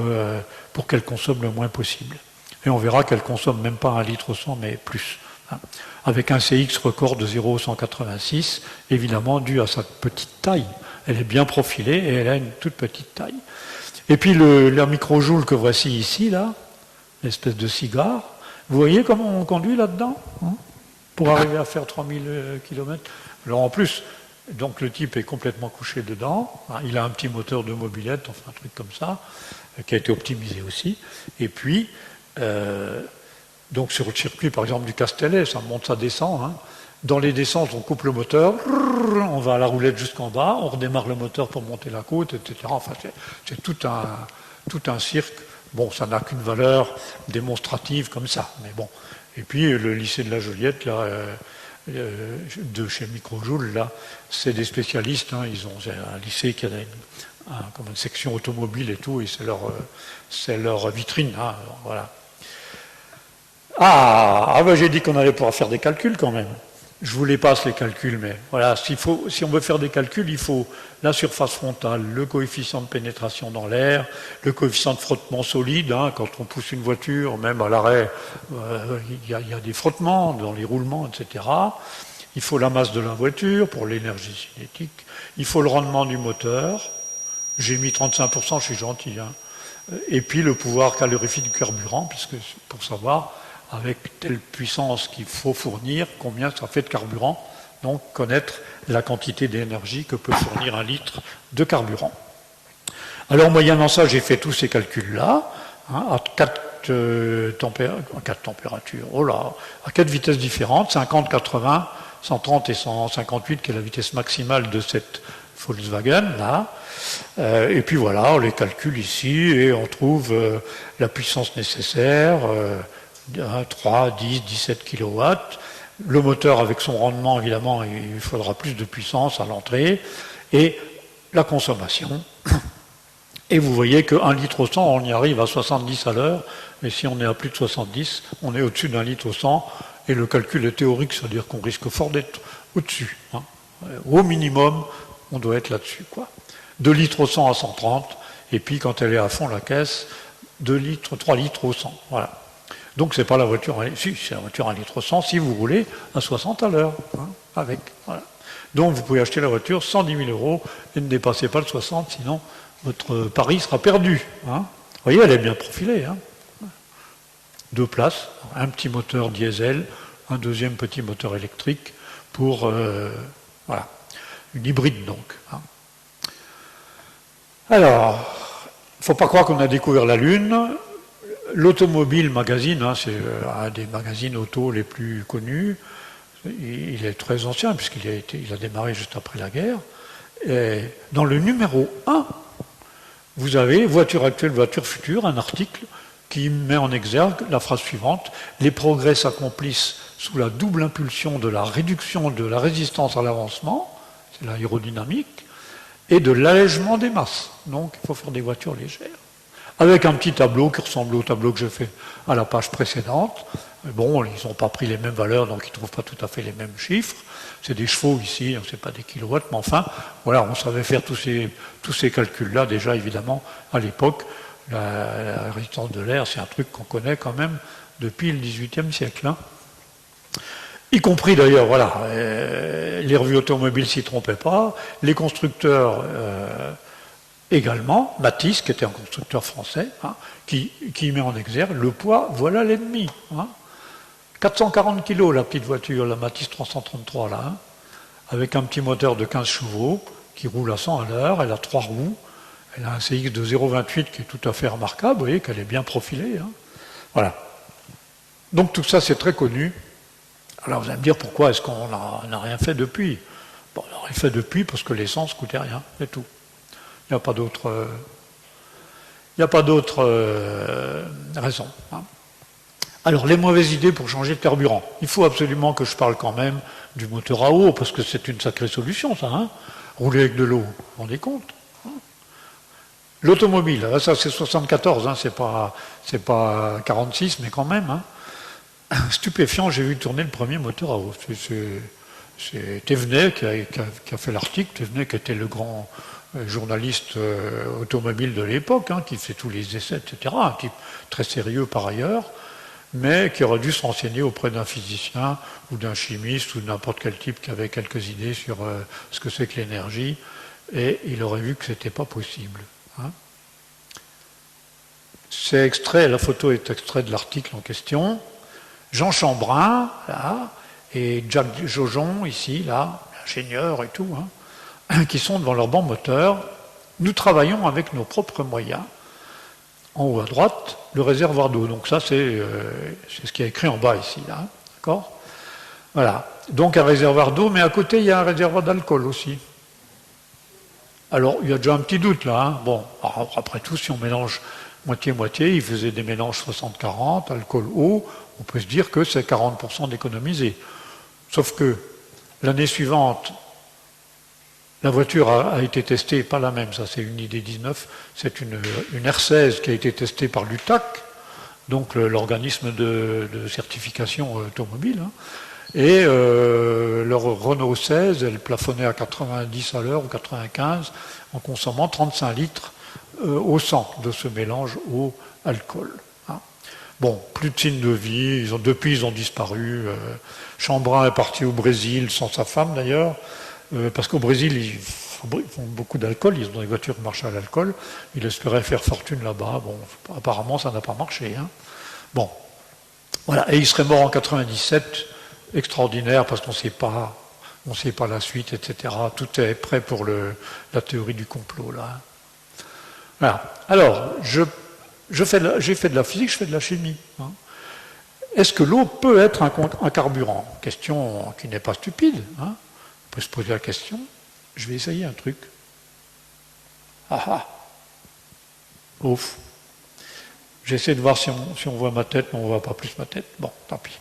qu'elle consomme le moins possible. Et on verra qu'elle consomme même pas 1 litre au 100, mais plus. Hein. Avec un CX record de 0,186, évidemment, dû à sa petite taille. Elle est bien profilée et elle a une toute petite taille. Et puis, le microjoule que voici ici, là, l'espèce de cigare, vous voyez comment on conduit là-dedans, hein, pour arriver à faire 3000 km. Alors en plus, donc le type est complètement couché dedans, hein, il a un petit moteur de mobilette, enfin un truc comme ça, qui a été optimisé aussi. Et puis, donc sur le circuit par exemple du Castellet, ça monte, ça descend. Hein. Dans les descentes, on coupe le moteur, on va à la roulette jusqu'en bas, on redémarre le moteur pour monter la côte, etc. Enfin, c'est tout un cirque. Bon, ça n'a qu'une valeur démonstrative comme ça, mais bon. Et puis le lycée de la Joliette, là, de chez Microjoule, là, c'est des spécialistes. Hein, ils ont un lycée qui a comme une section automobile et tout, et c'est leur vitrine. Hein, voilà. Ben j'ai dit qu'on allait pouvoir faire des calculs quand même. Je vous les passe les calculs, mais voilà, si on veut faire des calculs, il faut la surface frontale, le coefficient de pénétration dans l'air, le coefficient de frottement solide. Hein, quand on pousse une voiture, même à l'arrêt, il y a des frottements dans les roulements, etc. Il faut la masse de la voiture pour l'énergie cinétique. Il faut le rendement du moteur. J'ai mis 35%, je suis gentil. Hein. Et puis le pouvoir calorifique du carburant, puisque pour savoir avec telle puissance qu'il faut fournir, combien ça fait de carburant, donc connaître la quantité d'énergie que peut fournir 1 litre de carburant. Alors moyennant ça, j'ai fait tous ces calculs-là, hein, à 4 températures, à 4 vitesses différentes, 50, 80, 130 et 158, qui est la vitesse maximale de cette Volkswagen, là. Et puis voilà, on les calcule ici, et on trouve la puissance nécessaire, 3, 10, 17 kW. Le moteur avec son rendement, évidemment, il faudra plus de puissance à l'entrée. Et la consommation. Et vous voyez que 1 litre au 100, on y arrive à 70 à l'heure. Mais si on est à plus de 70, on est au-dessus d'1 litre au 100. Et le calcul est théorique, c'est-à-dire qu'on risque fort d'être au-dessus. Hein. Au minimum, on doit être là-dessus, quoi. 2 litres au 100 à 130. Et puis, quand elle est à fond la caisse, 3 litres au 100. Voilà. Donc c'est pas la voiture, si c'est la voiture à 1 litre au 100 si vous roulez à 60 à l'heure, hein, avec. Voilà. Donc vous pouvez acheter la voiture 110 000 € et ne dépassez pas le 60, sinon votre pari sera perdu. Hein. Vous voyez, elle est bien profilée. Hein. 2 places, un petit moteur diesel, un deuxième petit moteur électrique pour une hybride donc. Hein. Alors, ne faut pas croire qu'on a découvert la Lune. L'Automobile Magazine, hein, c'est un des magazines auto les plus connus. Il est très ancien, puisqu'il a démarré juste après la guerre. Et dans le numéro 1, vous avez voiture actuelle, voiture future, un article qui met en exergue la phrase suivante: les progrès s'accomplissent sous la double impulsion de la réduction de la résistance à l'avancement, c'est l'aérodynamique, et de l'allègement des masses. Donc il faut faire des voitures légères. Avec un petit tableau qui ressemble au tableau que j'ai fait à la page précédente. Bon, ils n'ont pas pris les mêmes valeurs, donc ils ne trouvent pas tout à fait les mêmes chiffres. C'est des chevaux ici, c'est pas des kilowatts, mais enfin, voilà, on savait faire tous ces calculs-là déjà, évidemment, à l'époque. La résistance de l'air, c'est un truc qu'on connaît quand même depuis le XVIIIe siècle. Hein. Y compris d'ailleurs, voilà, les revues automobiles s'y trompaient pas, les constructeurs également, Matisse, qui était un constructeur français, hein, qui met en exergue le poids, voilà l'ennemi. Hein. 440 kg la petite voiture, la Matisse 333 là, hein, avec un petit moteur de 15 chevaux qui roule à 100 à l'heure, elle a 3 roues, elle a un CX de 0,28 qui est tout à fait remarquable, vous voyez qu'elle est bien profilée. Hein. Voilà. Donc tout ça c'est très connu. Alors vous allez me dire pourquoi est-ce qu'on n'a rien fait depuis? Bon, on n'a rien fait depuis parce que l'essence coûtait rien, c'est tout. Il n'y a pas d'autre raison. Hein. Alors, les mauvaises idées pour changer de carburant. Il faut absolument que je parle quand même du moteur à eau, parce que c'est une sacrée solution, ça. Hein. Rouler avec de l'eau, vous vous rendez compte? Hein. L'automobile, ça c'est 74, hein, c'est pas 46, mais quand même. Hein. Stupéfiant, j'ai vu tourner le premier moteur à eau. C'est Thévenet qui a fait l'article, Thévenet qui était le grand journaliste automobile de l'époque, hein, qui fait tous les essais, etc. Un type très sérieux par ailleurs, mais qui aurait dû se renseigner auprès d'un physicien ou d'un chimiste ou de n'importe quel type qui avait quelques idées sur ce que c'est que l'énergie, et il aurait vu que ce n'était pas possible. Hein. C'est extrait, la photo est extrait de l'article en question. Jean Chambrin, là, et Jacques Jojon, ici, là, ingénieur et tout, hein, qui sont devant leur banc moteur. Nous travaillons avec nos propres moyens. En haut à droite, le réservoir d'eau. Donc ça, c'est ce qui est écrit en bas ici, là. Hein, d'accord ? Voilà. Donc un réservoir d'eau, mais à côté, il y a un réservoir d'alcool aussi. Alors, il y a déjà un petit doute là. Hein. Bon, après tout, si on mélange moitié-moitié, ils faisaient des mélanges 60-40, alcool-eau, on peut se dire que c'est 40% d'économiser. Sauf que l'année suivante, la voiture a été testée, pas la même, ça c'est une ID19, c'est une R16 qui a été testée par l'UTAC, donc l'organisme de certification automobile, hein, et leur Renault 16, elle plafonnait à 90 à l'heure ou 95 en consommant 35 litres au 100 de ce mélange eau-alcool. Hein. Bon, plus de signes de vie, depuis ils ont disparu. Chambrin est parti au Brésil, sans sa femme d'ailleurs, parce qu'au Brésil ils font beaucoup d'alcool, ils ont des voitures qui marchent à l'alcool, il espérait faire fortune là-bas, bon, apparemment ça n'a pas marché. Hein. Bon, voilà, et il serait mort en 97, extraordinaire, parce qu'on ne sait pas la suite, etc. Tout est prêt pour la théorie du complot, là. Voilà. Alors, j'ai fait de la physique, je fais de la chimie. Hein. Est-ce que l'eau peut être un carburant? Question qui n'est pas stupide. Hein. On peut se poser la question. Je vais essayer un truc. Ah ah. Ouf. J'essaie de voir si on voit ma tête, mais on ne voit pas plus ma tête. Bon, tant pis.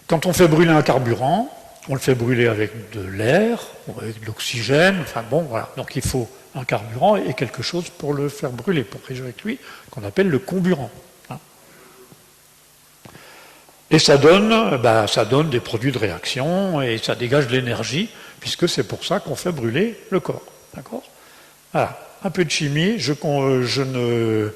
Quand on fait brûler un carburant, on le fait brûler avec de l'air, ou avec de l'oxygène, enfin bon, voilà. Donc il faut un carburant et quelque chose pour le faire brûler, pour réagir avec lui, qu'on appelle le comburant. Hein. Et ça donne des produits de réaction et ça dégage de l'énergie, puisque c'est pour ça qu'on fait brûler le corps. D'accord ? Voilà. Un peu de chimie, je ne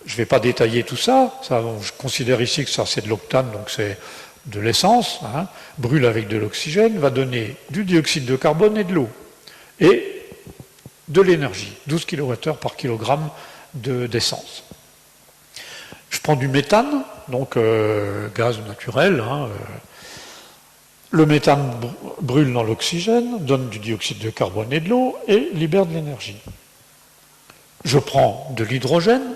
vais pas détailler tout ça, je considère ici que ça c'est de l'octane, donc c'est de l'essence, hein, brûle avec de l'oxygène, va donner du dioxyde de carbone et de l'eau, et de l'énergie, 12 kWh par kilogramme d'essence. Je prends du méthane, donc gaz naturel, hein, le méthane brûle dans l'oxygène, donne du dioxyde de carbone et de l'eau, et libère de l'énergie. je prends de l'hydrogène,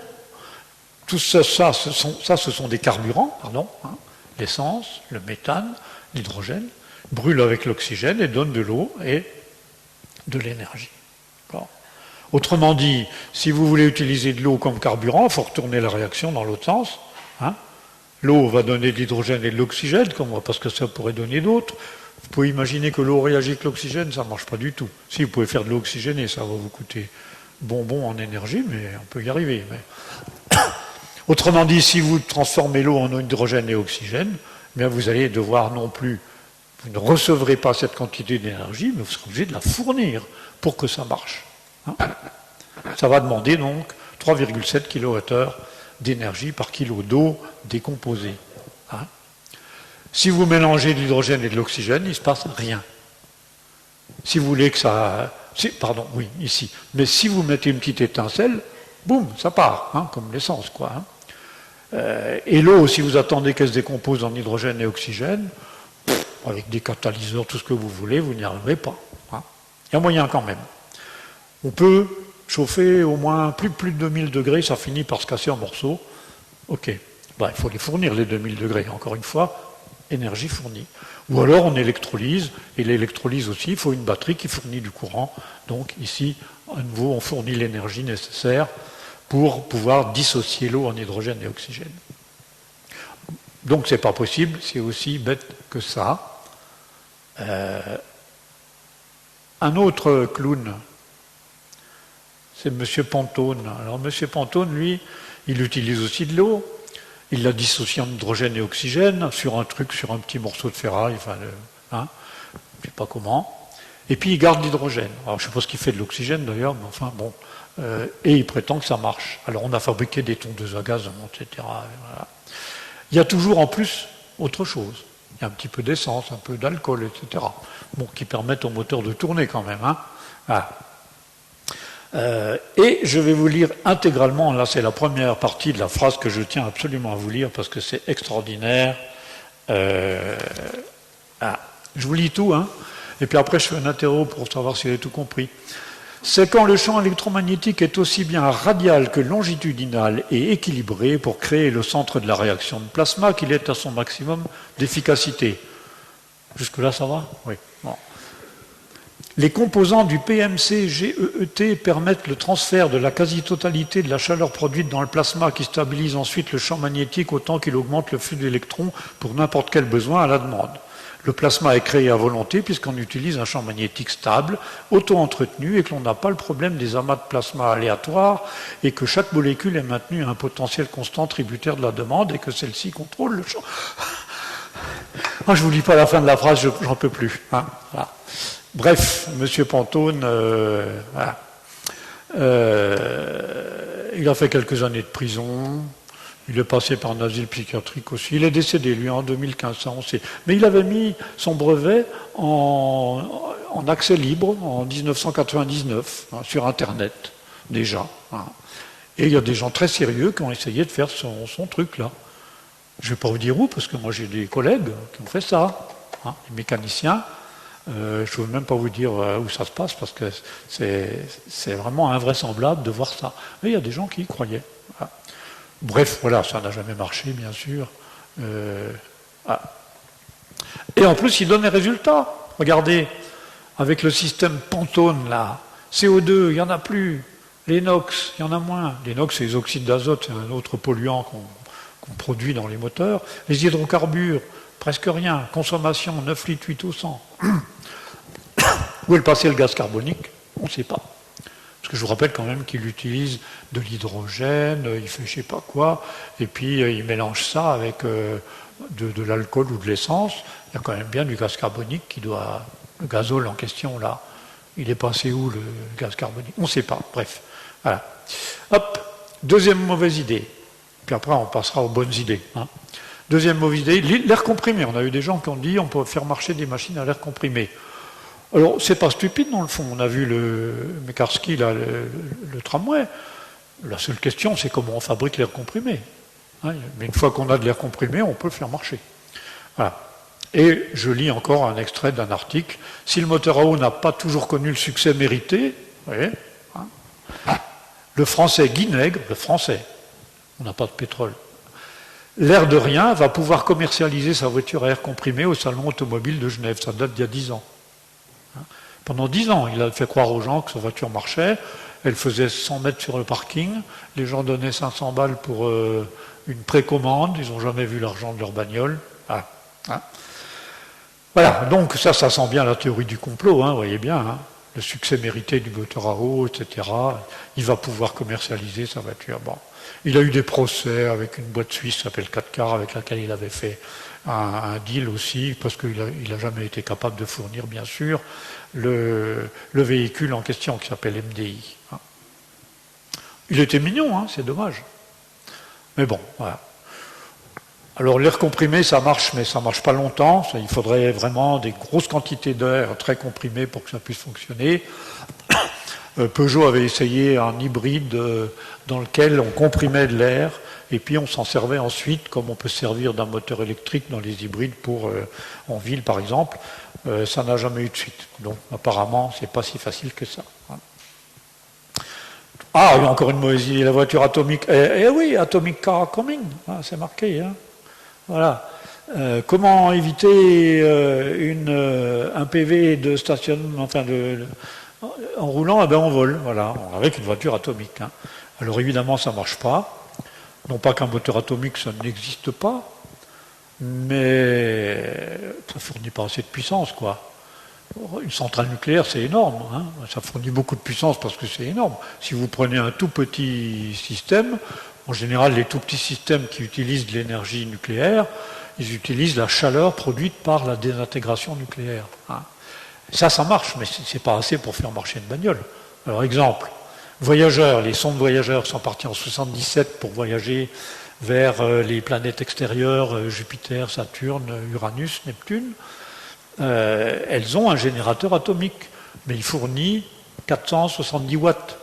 tout ça, ce sont des carburants, pardon, hein, l'essence, le méthane, l'hydrogène, brûle avec l'oxygène et donne de l'eau et de l'énergie. Autrement dit, si vous voulez utiliser de l'eau comme carburant, il faut retourner la réaction dans l'autre sens. Hein. L'eau va donner de l'hydrogène et de l'oxygène, parce que ça pourrait donner d'autres. Vous pouvez imaginer que l'eau réagit avec l'oxygène, ça ne marche pas du tout. Si, vous pouvez faire de l'eau oxygénée, ça va vous coûter bonbon en énergie, mais on peut y arriver. Mais... Autrement dit, si vous transformez l'eau en hydrogène et oxygène, bien vous allez devoir non plus, vous ne recevrez pas cette quantité d'énergie, mais vous serez obligé de la fournir pour que ça marche. Hein. Ça va demander donc 3,7 kWh d'énergie par kilo d'eau décomposée. Hein. Si vous mélangez de l'hydrogène et de l'oxygène, il ne se passe rien. Si vous voulez que ça... Pardon, oui, ici. Mais si vous mettez une petite étincelle, boum, ça part, hein, comme l'essence, quoi. Hein. Et l'eau, si vous attendez qu'elle se décompose en hydrogène et oxygène, avec des catalyseurs, tout ce que vous voulez, vous n'y arriverez pas. Hein. Il y a moyen quand même. On peut chauffer au moins plus de 2000 degrés, ça finit par se casser en morceaux. Ok, il faut les fournir, les 2000 degrés. Encore une fois, énergie fournie. Ou alors on électrolyse, et l'électrolyse aussi, il faut une batterie qui fournit du courant. Donc ici, à nouveau, on fournit l'énergie nécessaire pour pouvoir dissocier l'eau en hydrogène et oxygène. Donc c'est pas possible, c'est aussi bête que ça. Un autre clown, c'est M. Pantone. Alors M. Pantone, lui, il utilise aussi de l'eau. Il la dissocie en hydrogène et oxygène sur un petit morceau de ferraille, enfin, hein, je ne sais pas comment. Et puis il garde l'hydrogène. Alors je ne sais pas ce qu'il fait de l'oxygène d'ailleurs, mais enfin bon. Et il prétend que ça marche. Alors on a fabriqué des tondeuses à gaz, etc. Voilà. Il y a toujours en plus autre chose. Il y a un petit peu d'essence, un peu d'alcool, etc. Bon, qui permettent au moteur de tourner quand même. Hein. Voilà. Et je vais vous lire intégralement, là c'est la première partie de la phrase que je tiens absolument à vous lire parce que c'est extraordinaire. Je vous lis tout, hein, et puis après je fais un interro pour savoir si vous avez tout compris. C'est quand le champ électromagnétique est aussi bien radial que longitudinal et équilibré pour créer le centre de la réaction de plasma qu'il est à son maximum d'efficacité. Jusque-là, ça va? Oui. Bon. Les composants du PMC-GEET permettent le transfert de la quasi-totalité de la chaleur produite dans le plasma qui stabilise ensuite le champ magnétique autant qu'il augmente le flux d'électrons pour n'importe quel besoin à la demande. Le plasma est créé à volonté puisqu'on utilise un champ magnétique stable, auto-entretenu et que l'on n'a pas le problème des amas de plasma aléatoires et que chaque molécule est maintenue à un potentiel constant tributaire de la demande et que celle-ci contrôle le champ. Je ne vous lis pas la fin de la phrase, j'en peux plus. Hein, voilà. Bref, M. Pantone, voilà. Il a fait quelques années de prison, il est passé par un asile psychiatrique aussi, il est décédé, lui, en 2015, ça on sait. Mais il avait mis son brevet en accès libre en 1999, hein, sur Internet, déjà. Hein. Et il y a des gens très sérieux qui ont essayé de faire son truc, là. Je ne vais pas vous dire où, parce que moi j'ai des collègues qui ont fait ça, hein, des mécaniciens. Je ne veux même pas vous dire où ça se passe parce que c'est vraiment invraisemblable de voir ça. Mais il y a des gens qui y croyaient. Voilà. Bref, voilà, ça n'a jamais marché, bien sûr. Et en plus, il donne les résultats. Regardez, avec le système Pantone, là, CO2, il n'y en a plus. Les NOx, il y en a moins. Les NOx, c'est les oxydes d'azote, c'est un autre polluant qu'on produit dans les moteurs. Les hydrocarbures, presque rien. Consommation, 9 litres 8 au 100. Où est passé le gaz carbonique? On ne sait pas. Parce que je vous rappelle quand même qu'il utilise de l'hydrogène, il fait je ne sais pas quoi, et puis il mélange ça avec de l'alcool ou de l'essence. Il y a quand même bien du gaz carbonique qui doit... Le gazole en question, là, il est passé où le gaz carbonique? On ne sait pas. Bref. Voilà. Hop. Deuxième mauvaise idée. Puis après, on passera aux bonnes idées. Hein. Deuxième mauvaise idée, l'air comprimé. On a eu des gens qui ont dit on peut faire marcher des machines à l'air comprimé. Alors, c'est pas stupide dans le fond. On a vu le Mekarski, là, le tramway. La seule question, c'est comment on fabrique l'air comprimé. Hein, mais une fois qu'on a de l'air comprimé, on peut le faire marcher. Voilà. Et je lis encore un extrait d'un article. Si le moteur à eau n'a pas toujours connu le succès mérité, vous voyez, hein, Le français Guy Nègre, le français, on n'a pas de pétrole, l'air de rien va pouvoir commercialiser sa voiture à air comprimé au salon automobile de Genève. Ça date d'il y a 10 ans. Pendant 10 ans, il a fait croire aux gens que sa voiture marchait. Elle faisait 100 mètres sur le parking. Les gens donnaient 500 balles pour une précommande. Ils n'ont jamais vu l'argent de leur bagnole. Ah, hein. Voilà, donc ça sent bien la théorie du complot, hein, vous voyez bien. Hein. Le succès mérité du moteur à eau, etc. Il va pouvoir commercialiser sa voiture. Bon. Il a eu des procès avec une boîte suisse qui s'appelle 4Car, avec laquelle il avait fait un deal aussi, parce qu'il n'a jamais été capable de fournir, bien sûr, le véhicule en question qui s'appelle MDI. Il était mignon, hein, c'est dommage. Mais bon, voilà. Alors l'air comprimé, ça marche, mais ça ne marche pas longtemps. Il faudrait vraiment des grosses quantités d'air très comprimé pour que ça puisse fonctionner. Peugeot avait essayé un hybride dans lequel on comprimait de l'air et puis on s'en servait ensuite, comme on peut se servir d'un moteur électrique dans les hybrides pour en ville par exemple. Ça n'a jamais eu de suite. Donc apparemment, c'est pas si facile que ça. Ah, il y a encore une mauvaise idée, la voiture atomique. Eh oui, Atomic Car Coming, hein, c'est marqué. Hein. Voilà. Comment éviter un PV de stationnement, enfin en roulant, eh ben on vole, voilà, avec une voiture atomique. Hein. Alors évidemment, ça ne marche pas. Non pas qu'un moteur atomique, ça n'existe pas, mais ça ne fournit pas assez de puissance, quoi. Une centrale nucléaire, c'est énorme. Hein. Ça fournit beaucoup de puissance parce que c'est énorme. Si vous prenez un tout petit système, en général, les tout petits systèmes qui utilisent de l'énergie nucléaire, ils utilisent la chaleur produite par la désintégration nucléaire. Hein. Ça marche, mais ce n'est pas assez pour faire marcher une bagnole. Alors, exemple, voyageurs, les sondes voyageurs sont partis en 1977 pour voyager vers les planètes extérieures, Jupiter, Saturne, Uranus, Neptune. Elles ont un générateur atomique, mais il fournit 470 watts.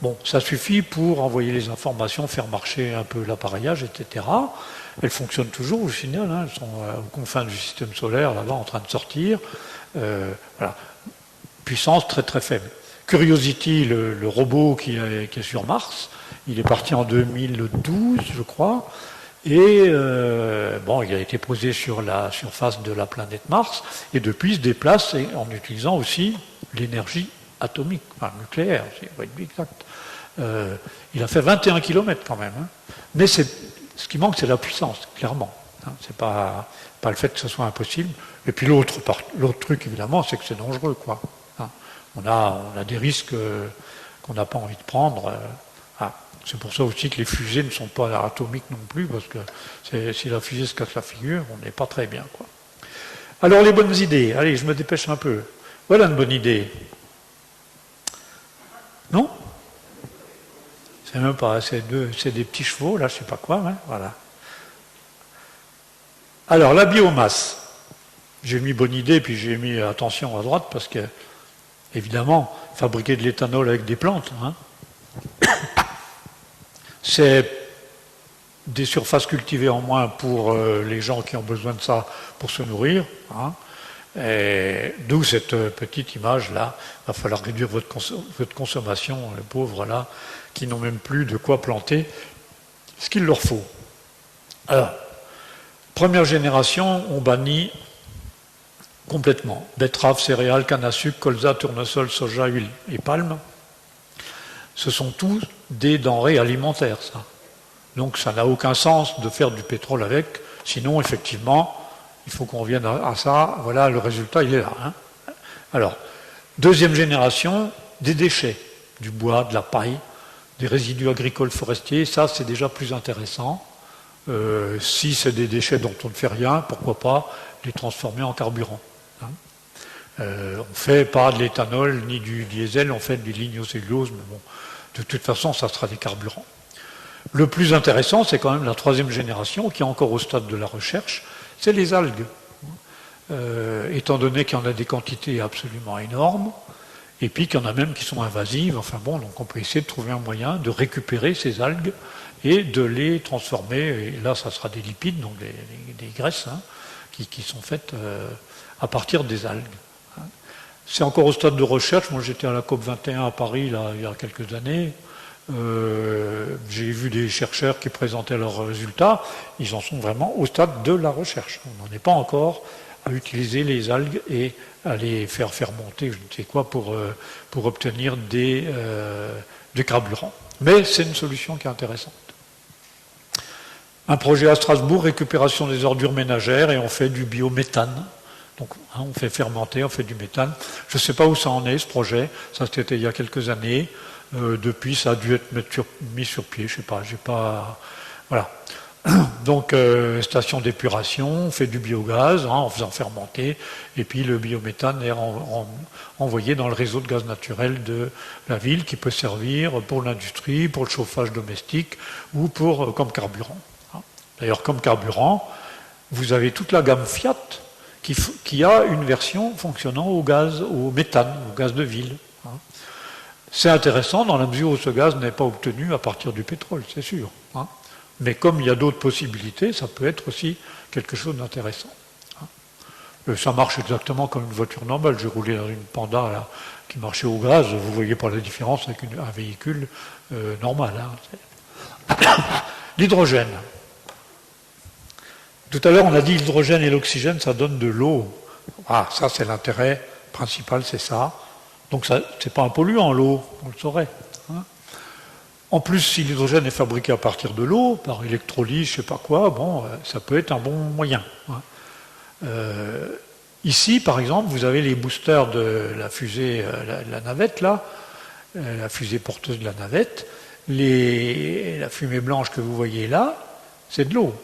Bon, ça suffit pour envoyer les informations, faire marcher un peu l'appareillage, etc. Elles fonctionnent toujours, au final, hein, elles sont aux confins du système solaire, là-bas, en train de sortir. Voilà. Puissance très très faible. Curiosity, le robot qui est sur Mars, il est parti en 2012, je crois, et bon, il a été posé sur la surface de la planète Mars, et depuis il se déplace en utilisant aussi l'énergie atomique, enfin nucléaire, c'est pas exact. Il a fait 21 km quand même, hein. Mais ce qui manque, c'est la puissance, clairement. Hein. C'est pas le fait que ce soit impossible. Et puis l'autre truc, évidemment, c'est que c'est dangereux, quoi. Hein. On a des risques qu'on n'a pas envie de prendre. Ah. C'est pour ça aussi que les fusées ne sont pas atomiques non plus, parce que si la fusée se casse la figure, on n'est pas très bien, quoi. Alors les bonnes idées, allez, je me dépêche un peu. Voilà une bonne idée. Non? C'est même pas, c'est des petits chevaux, là, je sais pas quoi, hein, voilà. Alors, la biomasse. J'ai mis bonne idée, puis j'ai mis attention à droite, parce que, évidemment, fabriquer de l'éthanol avec des plantes, hein, c'est des surfaces cultivées en moins pour les gens qui ont besoin de ça pour se nourrir. Hein, d'où cette petite image-là. Il va falloir réduire votre consommation, les pauvres là, qui n'ont même plus de quoi planter ce qu'il leur faut. Alors, première génération, on bannit complètement betteraves, céréales, canne à sucre, colza, tournesol, soja, huile et palme. Ce sont tous des denrées alimentaires, ça. Donc ça n'a aucun sens de faire du pétrole avec, sinon effectivement, il faut qu'on revienne à ça, voilà, le résultat il est là. Hein. Alors, deuxième génération, des déchets, du bois, de la paille, des résidus agricoles forestiers, ça c'est déjà plus intéressant. Si c'est des déchets dont on ne fait rien, pourquoi pas les transformer en carburant. Hein. On ne fait pas de l'éthanol ni du diesel, on fait du lignocellulose, mais bon, de toute façon ça sera des carburants. Le plus intéressant, c'est quand même la troisième génération, qui est encore au stade de la recherche, c'est les algues. Étant donné qu'il y en a des quantités absolument énormes, et puis qu'il y en a même qui sont invasives, enfin bon, donc on peut essayer de trouver un moyen de récupérer ces algues et de les transformer, et là ça sera des lipides, donc des graisses, hein, qui sont faites à partir des algues. C'est encore au stade de recherche, moi j'étais à la COP 21 à Paris là, il y a quelques années, J'ai vu des chercheurs qui présentaient leurs résultats, ils en sont vraiment au stade de la recherche. On n'en est pas encore à utiliser les algues et à les faire fermenter, je ne sais quoi, pour obtenir des carburants. Mais c'est une solution qui est intéressante. Un projet à Strasbourg, récupération des ordures ménagères, et on fait du biométhane. Donc on fait fermenter, on fait du méthane. Je ne sais pas où ça en est, ce projet. Ça, c'était il y a quelques années. Depuis, ça a dû être mis sur pied, je ne sais pas. J'ai pas. Voilà. Donc, station d'épuration, on fait du biogaz en faisant fermenter, et puis le biométhane est envoyé dans le réseau de gaz naturel de la ville qui peut servir pour l'industrie, pour le chauffage domestique ou comme carburant. D'ailleurs, comme carburant, vous avez toute la gamme Fiat qui a une version fonctionnant au gaz, au méthane, au gaz de ville. C'est intéressant dans la mesure où ce gaz n'est pas obtenu à partir du pétrole, c'est sûr. Mais comme il y a d'autres possibilités, ça peut être aussi quelque chose d'intéressant. Ça marche exactement comme une voiture normale. J'ai roulé dans une Panda là, qui marchait au gaz, vous voyez pas la différence avec un véhicule normal. L'hydrogène. Tout à l'heure, on a dit l'hydrogène et l'oxygène, ça donne de l'eau. Ça c'est l'intérêt principal, c'est ça. Donc c'est pas un polluant, l'eau, on le saurait. En plus, si l'hydrogène est fabriqué à partir de l'eau, par électrolyse, je ne sais pas quoi, ça peut être un bon moyen. Ici, par exemple, vous avez les boosters de la fusée, la navette, là, la fusée porteuse de la navette. La fumée blanche que vous voyez là, c'est de l'eau.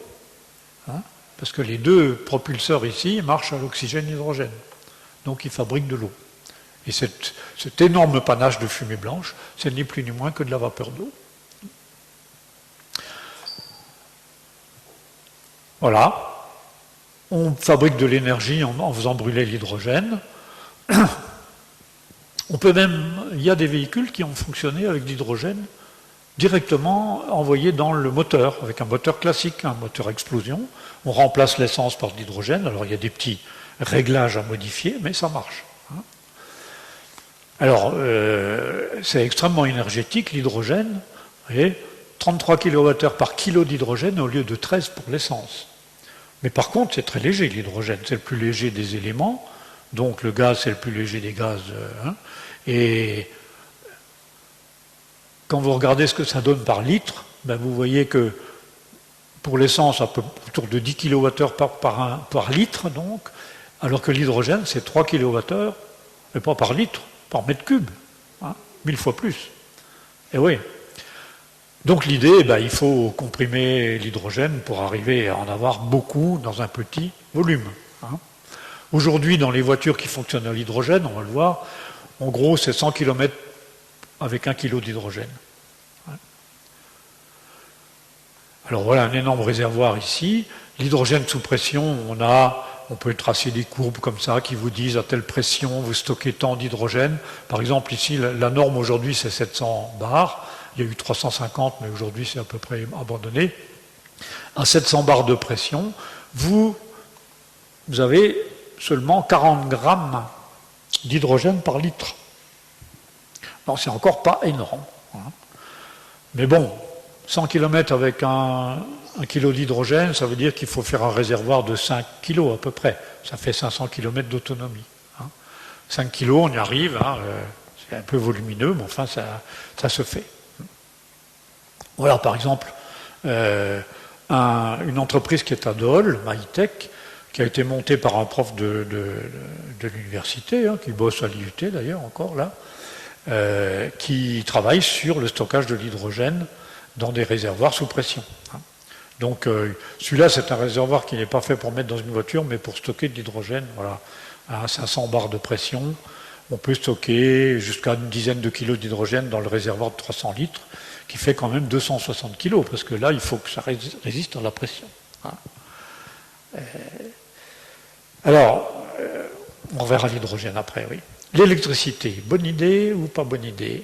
Parce que les deux propulseurs ici marchent à l'oxygène et l'hydrogène. Donc ils fabriquent de l'eau. Et cet énorme panache de fumée blanche, c'est ni plus ni moins que de la vapeur d'eau. Voilà. On fabrique de l'énergie en faisant brûler l'hydrogène. Il y a des véhicules qui ont fonctionné avec de l'hydrogène directement envoyé dans le moteur, avec un moteur classique, un moteur explosion. On remplace l'essence par de l'hydrogène. Alors il y a des petits réglages à modifier, mais ça marche. Alors, c'est extrêmement énergétique, l'hydrogène, et 33 kWh par kilo d'hydrogène au lieu de 13 pour l'essence. Mais par contre, c'est très léger, l'hydrogène. C'est le plus léger des éléments, donc le gaz, c'est le plus léger des gaz. Et quand vous regardez ce que ça donne par litre, vous voyez que pour l'essence, autour de 10 kWh par litre, donc, alors que l'hydrogène, c'est 3 kWh, mais pas par litre, par mètre cube, 1000 fois plus. Et oui. Donc l'idée, il faut comprimer l'hydrogène pour arriver à en avoir beaucoup dans un petit volume. Aujourd'hui, dans les voitures qui fonctionnent à l'hydrogène, on va le voir, en gros, c'est 100 km avec 1 kg d'hydrogène. Alors voilà un énorme réservoir ici. L'hydrogène sous pression, on peut tracer des courbes comme ça qui vous disent à telle pression vous stockez tant d'hydrogène. Par exemple ici, la norme aujourd'hui c'est 700 bars. Il y a eu 350, mais aujourd'hui c'est à peu près abandonné. À 700 bars de pression, vous avez seulement 40 grammes d'hydrogène par litre. Alors c'est encore pas énorme. Mais bon, 100 km avec un kilo d'hydrogène, ça veut dire qu'il faut faire un réservoir de 5 kg à peu près. Ça fait 500 km d'autonomie. 5 kg, on y arrive, c'est un peu volumineux, mais enfin ça se fait. Voilà par exemple une entreprise qui est à Dole, Maïtech, qui a été montée par un prof de l'université, qui bosse à l'IUT d'ailleurs encore là, qui travaille sur le stockage de l'hydrogène dans des réservoirs sous pression. Donc celui-là, c'est un réservoir qui n'est pas fait pour mettre dans une voiture, mais pour stocker de l'hydrogène. Voilà. À 500 bars de pression, on peut stocker jusqu'à une dizaine de kilos d'hydrogène dans le réservoir de 300 litres, qui fait quand même 260 kilos, parce que là, il faut que ça résiste à la pression. Alors, on verra l'hydrogène après, oui. L'électricité, bonne idée ou pas bonne idée?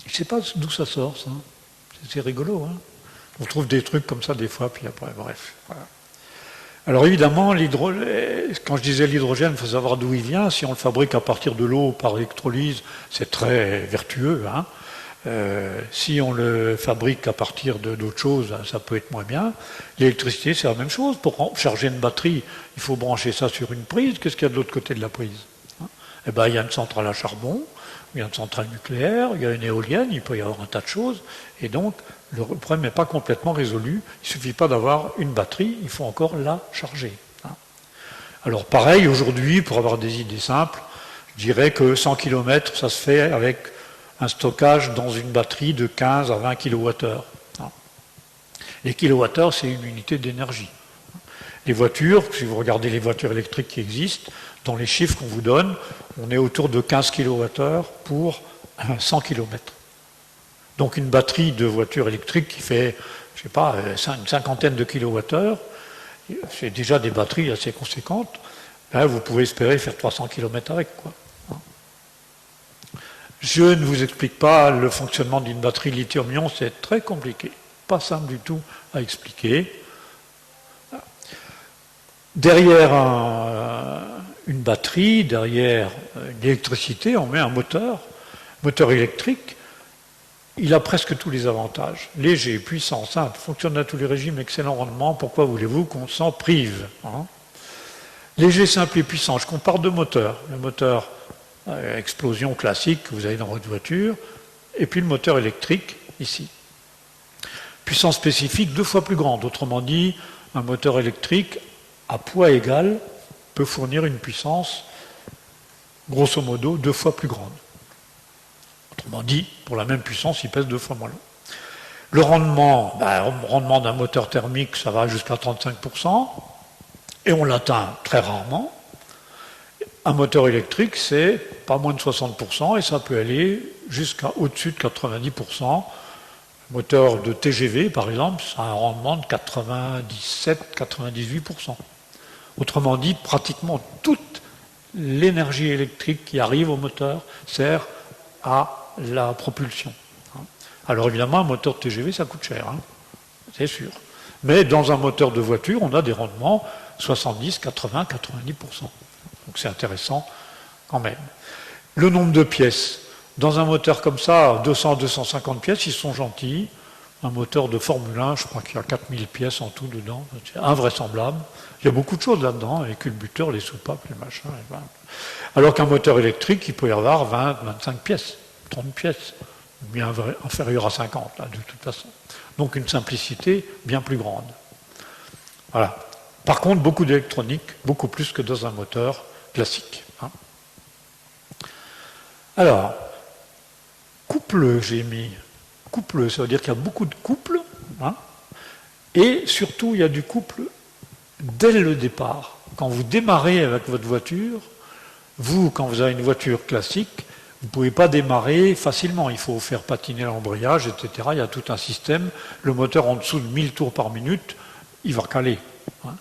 Je ne sais pas d'où ça sort, ça. C'est rigolo, On trouve des trucs comme ça des fois, puis après, bref. Voilà. Alors évidemment, quand je disais l'hydrogène, il faut savoir d'où il vient. Si on le fabrique à partir de l'eau par électrolyse, c'est très vertueux. Si on le fabrique à partir d'autres choses, ça peut être moins bien. L'électricité, c'est la même chose. Pour charger une batterie, il faut brancher ça sur une prise. Qu'est-ce qu'il y a de l'autre côté de la prise? Eh bien, il y a une centrale à charbon, il y a une centrale nucléaire, il y a une éolienne, il peut y avoir un tas de choses. Et donc, le problème n'est pas complètement résolu. Il ne suffit pas d'avoir une batterie, il faut encore la charger. Alors, pareil, aujourd'hui, pour avoir des idées simples, je dirais que 100 km, ça se fait avec un stockage dans une batterie de 15 à 20 kWh. Les kWh, c'est une unité d'énergie. Les voitures, si vous regardez les voitures électriques qui existent, dans les chiffres qu'on vous donne, on est autour de 15 kWh pour 100 km. Donc une batterie de voiture électrique qui fait, je sais pas, une cinquantaine de kWh, c'est déjà des batteries assez conséquentes, là, vous pouvez espérer faire 300 km avec, quoi. Je ne vous explique pas le fonctionnement d'une batterie lithium-ion, c'est très compliqué, pas simple du tout à expliquer. Derrière une batterie, derrière l'électricité, on met un moteur électrique. Il a presque tous les avantages. Léger, puissant, simple, fonctionne à tous les régimes, excellent rendement. Pourquoi voulez-vous qu'on s'en prive, hein? Léger, simple et puissant. Je compare deux moteurs. Le moteur explosion classique que vous avez dans votre voiture, et puis le moteur électrique, ici. Puissance spécifique 2 fois plus grande. Autrement dit, un moteur électrique à poids égal peut fournir une puissance, grosso modo, 2 fois plus grande. Autrement dit, pour la même puissance, il pèse 2 fois moins lourd. Le rendement d'un moteur thermique, ça va jusqu'à 35%, et on l'atteint très rarement. Un moteur électrique, c'est pas moins de 60%, et ça peut aller jusqu'à au-dessus de 90%. Le moteur de TGV, par exemple, ça a un rendement de 97-98%. Autrement dit, pratiquement toute l'énergie électrique qui arrive au moteur sert à la propulsion. Alors évidemment, un moteur de TGV, ça coûte cher, hein, c'est sûr. Mais dans un moteur de voiture, on a des rendements 70, 80, 90%. Donc c'est intéressant quand même. Le nombre de pièces. Dans un moteur comme ça, 200-250 pièces, ils sont gentils. Un moteur de Formule 1, je crois qu'il y a 4000 pièces en tout dedans. C'est invraisemblable. Il y a beaucoup de choses là-dedans, les culbuteurs, les soupapes, les machins. Alors qu'un moteur électrique, il peut y avoir 20, 25 pièces, 30 pièces, bien inférieur à 50, là, de toute façon. Donc une simplicité bien plus grande. Voilà. Par contre, beaucoup d'électronique, beaucoup plus que dans un moteur classique. Hein. Alors, coupleux, j'ai mis. Coupleux, ça veut dire qu'il y a beaucoup de couples, hein, et surtout, il y a du couple dès le départ. Quand vous démarrez avec votre voiture, vous, quand vous avez une voiture classique, vous ne pouvez pas démarrer facilement. Il faut faire patiner l'embrayage, etc. Il y a tout un système. Le moteur en dessous de 1000 tours par minute, il va caler. Hein,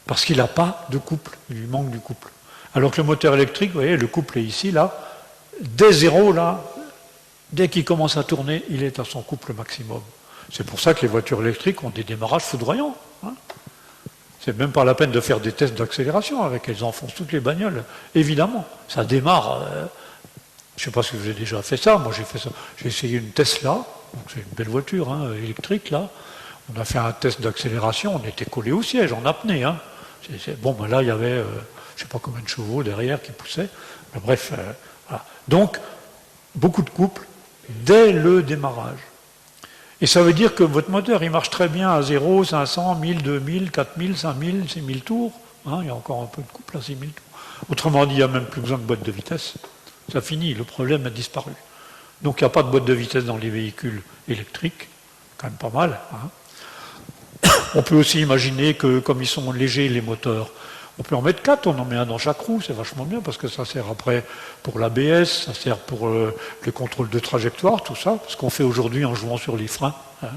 parce qu'il n'a pas de couple, il lui manque du couple. Alors que le moteur électrique, vous voyez, le couple est ici, là, dès zéro, là, dès qu'il commence à tourner, il est à son couple maximum. C'est pour ça que les voitures électriques ont des démarrages foudroyants. Hein. C'est même pas la peine de faire des tests d'accélération avec, elles enfoncent toutes les bagnoles. Évidemment, ça démarre. Je ne sais pas si vous avez déjà fait ça, moi j'ai fait ça. J'ai essayé une Tesla, donc c'est une belle voiture hein, électrique là. On a fait un test d'accélération, on était collé au siège en apnée. Hein. Bon, ben là il y avait, je ne sais pas combien de chevaux derrière qui poussaient. Mais bref, voilà. Donc, beaucoup de couples dès le démarrage. Et ça veut dire que votre moteur, il marche très bien à 0, 500, 1000, 2000, 4000, 5000, 6000 tours. Hein, il y a encore un peu de couple à 6000 tours. Autrement dit, il n'y a même plus besoin de boîte de vitesse. Ça finit, le problème a disparu. Donc il n'y a pas de boîte de vitesse dans les véhicules électriques, quand même pas mal. Hein. On peut aussi imaginer que comme ils sont légers les moteurs, on peut en mettre 4, on en met un dans chaque roue, c'est vachement bien parce que ça sert après pour l'ABS, ça sert pour le contrôle de trajectoire, tout ça, ce qu'on fait aujourd'hui en jouant sur les freins. Hein.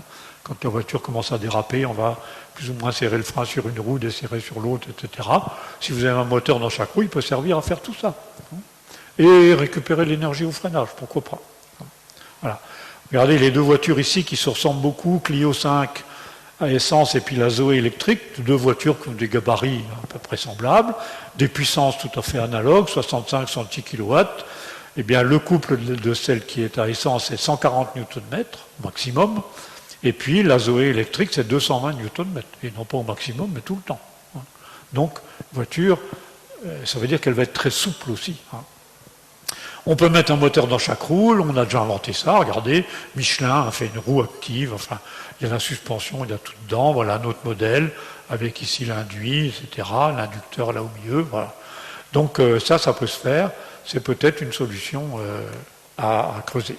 Quand la voiture commence à déraper, on va plus ou moins serrer le frein sur une roue, desserrer sur l'autre, etc. Si vous avez un moteur dans chaque roue, il peut servir à faire tout ça. Hein. Et récupérer l'énergie au freinage, pourquoi pas. Voilà. Regardez les deux voitures ici qui se ressemblent beaucoup, Clio 5 à essence et puis la Zoé électrique, deux voitures qui ont des gabarits à peu près semblables, des puissances tout à fait analogues, 65-110 kW. Eh bien, le couple de celle qui est à essence, c'est 140 Nm maximum, et puis la Zoé électrique, c'est 220 Nm, et non pas au maximum, mais tout le temps. Donc, voiture, ça veut dire qu'elle va être très souple aussi. On peut mettre un moteur dans chaque roue, on a déjà inventé ça, regardez, Michelin a fait une roue active, enfin, il y a la suspension, il y a tout dedans, voilà un autre modèle, avec ici l'induit, etc., l'inducteur là au milieu, voilà. Donc ça peut se faire, c'est peut-être une solution à creuser.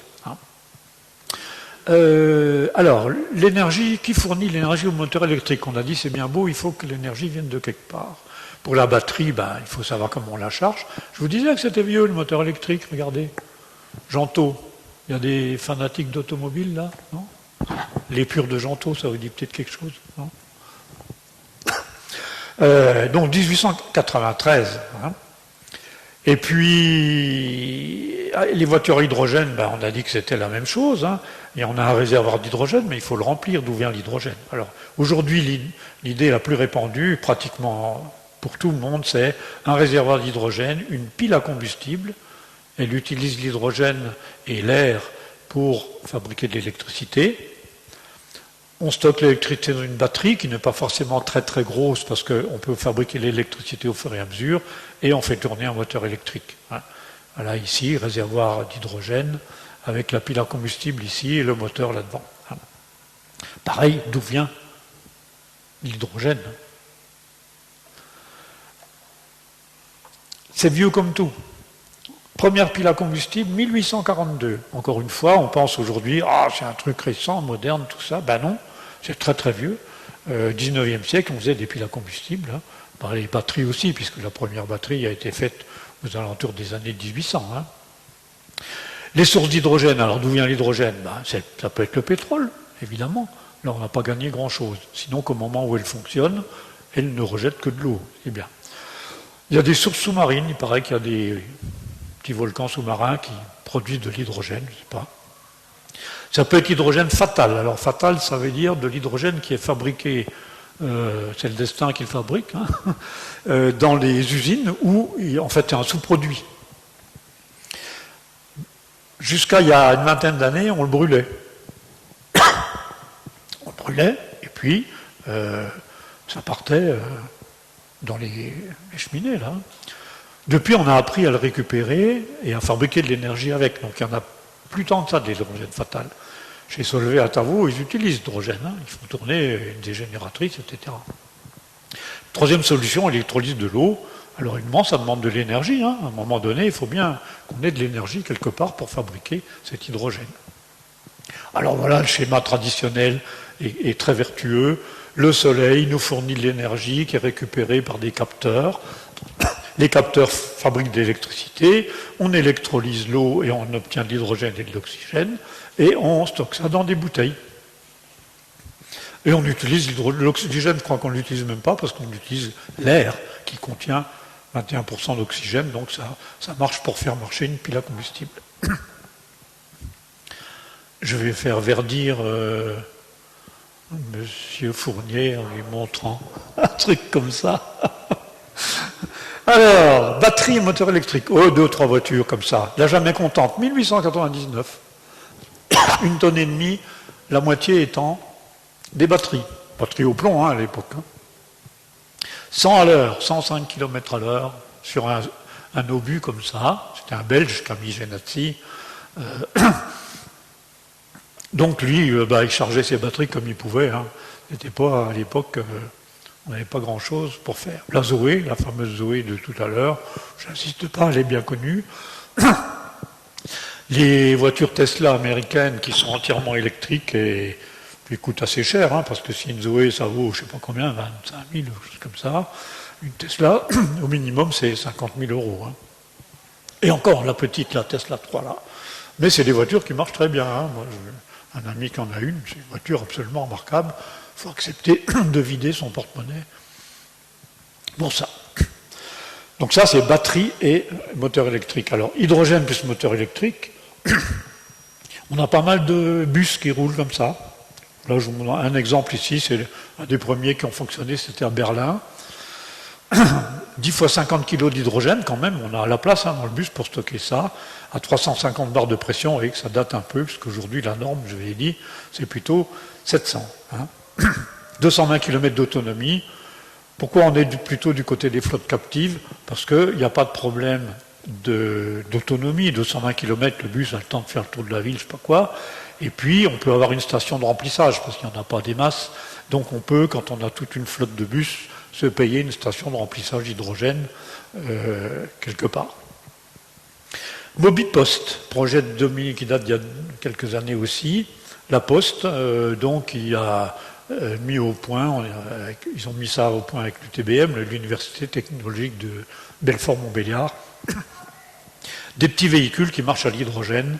Alors, l'énergie, qui fournit l'énergie au moteur électrique? On a dit c'est bien beau, il faut que l'énergie vienne de quelque part. Pour la batterie, il faut savoir comment on la charge. Je vous disais que c'était vieux le moteur électrique, regardez. Gentot, il y a des fanatiques d'automobile là, non? L'épure de Gentot, ça vous dit peut-être quelque chose, non? Donc 1893. Et puis, les voitures à hydrogène, on a dit que c'était la même chose. Et on a un réservoir d'hydrogène, mais il faut le remplir. D'où vient l'hydrogène? Alors, aujourd'hui, l'idée la plus répandue, pratiquement pour tout le monde, c'est un réservoir d'hydrogène, une pile à combustible. Elle utilise l'hydrogène et l'air pour fabriquer de l'électricité. On stocke l'électricité dans une batterie qui n'est pas forcément très très grosse parce qu'on peut fabriquer l'électricité au fur et à mesure et on fait tourner un moteur électrique. Voilà ici, réservoir d'hydrogène avec la pile à combustible ici et le moteur là-devant. Pareil, d'où vient l'hydrogène? C'est vieux comme tout. Première pile à combustible, 1842. Encore une fois, on pense aujourd'hui, c'est un truc récent, moderne, tout ça. Ben non, c'est très très vieux. 19e siècle, on faisait des piles à combustible. Par les batteries aussi, puisque la première batterie a été faite aux alentours des années 1800. Les sources d'hydrogène, alors d'où vient l'hydrogène? Ça peut être le pétrole, évidemment. Là, on n'a pas gagné grand-chose. Sinon qu'au moment où elle fonctionne, elle ne rejette que de l'eau. C'est bien. Il y a des sources sous-marines, il paraît qu'il y a des petits volcans sous-marins qui produisent de l'hydrogène, je ne sais pas. Ça peut être l'hydrogène fatal. Alors fatal, ça veut dire de l'hydrogène qui est fabriqué, c'est le destin qu'il fabrique, dans les usines où, en fait, c'est un sous-produit. Jusqu'à il y a une vingtaine d'années, on le brûlait. On le brûlait, et puis ça partait dans les cheminées, là. Depuis, on a appris à le récupérer et à fabriquer de l'énergie avec. Donc, il n'y en a plus tant que ça de l'hydrogène fatal. Chez Solvay à Tavaux, ils utilisent l'hydrogène. Ils font tourner des génératrices, etc. Troisième solution, l'électrolyse de l'eau. Alors, évidemment, ça demande de l'énergie. À un moment donné, il faut bien qu'on ait de l'énergie quelque part pour fabriquer cet hydrogène. Alors, voilà, le schéma traditionnel est très vertueux. Le soleil nous fournit de l'énergie qui est récupérée par des capteurs. Les capteurs fabriquent de l'électricité, on électrolyse l'eau et on obtient de l'hydrogène et de l'oxygène, et on stocke ça dans des bouteilles. Et on utilise l'oxygène, je crois qu'on ne l'utilise même pas, parce qu'on utilise l'air qui contient 21% d'oxygène, donc ça marche pour faire marcher une pile à combustible. Je vais faire verdir Monsieur Fournier en lui montrant un truc comme ça. Alors, batterie et moteur électrique. Oh, 2 ou 3 voitures comme ça. La jamais contente. 1899. 1,5 tonnes, la moitié étant des batteries. Batteries au plomb à l'époque. 100 à l'heure, 105 km à l'heure sur un obus comme ça. C'était un Belge, Camille Genazzi. Donc lui, il chargeait ses batteries comme il pouvait. C'était pas à l'époque... on n'avait pas grand-chose pour faire. La Zoé, la fameuse Zoé de tout à l'heure, j'insiste pas, elle est bien connue. Les voitures Tesla américaines qui sont entièrement électriques et qui coûtent assez cher, parce que si une Zoé, ça vaut, je ne sais pas combien, 25 000, chose comme ça. Une Tesla, au minimum, c'est 50 000 €. Et encore, la petite, la Tesla 3, là. Mais c'est des voitures qui marchent très bien. Moi, j'ai un ami qui en a une, c'est une voiture absolument remarquable. Il faut accepter de vider son porte-monnaie pour ça. Donc ça, c'est batterie et moteur électrique. Alors, hydrogène plus moteur électrique, on a pas mal de bus qui roulent comme ça. Là, je vous montre un exemple ici, c'est un des premiers qui ont fonctionné, c'était à Berlin. 10 fois 50 kg d'hydrogène, quand même, on a la place dans le bus pour stocker ça, à 350 bars de pression, vous voyez que ça date un peu, parce qu'aujourd'hui, la norme, je l'ai dit, c'est plutôt 700. 220 km d'autonomie. Pourquoi on est plutôt du côté des flottes captives? Parce qu'il n'y a pas de problème d'autonomie, 220 km, le bus a le temps de faire le tour de la ville, je ne sais pas quoi, et puis on peut avoir une station de remplissage, parce qu'il n'y en a pas des masses, donc on peut, quand on a toute une flotte de bus, se payer une station de remplissage d'hydrogène quelque part. Mobipost, projet de Dominique qui date d'il y a quelques années aussi. La Poste, donc, il a mis au point, ils ont mis ça au point avec l'UTBM, l'Université technologique de Belfort-Montbéliard, des petits véhicules qui marchent à l'hydrogène.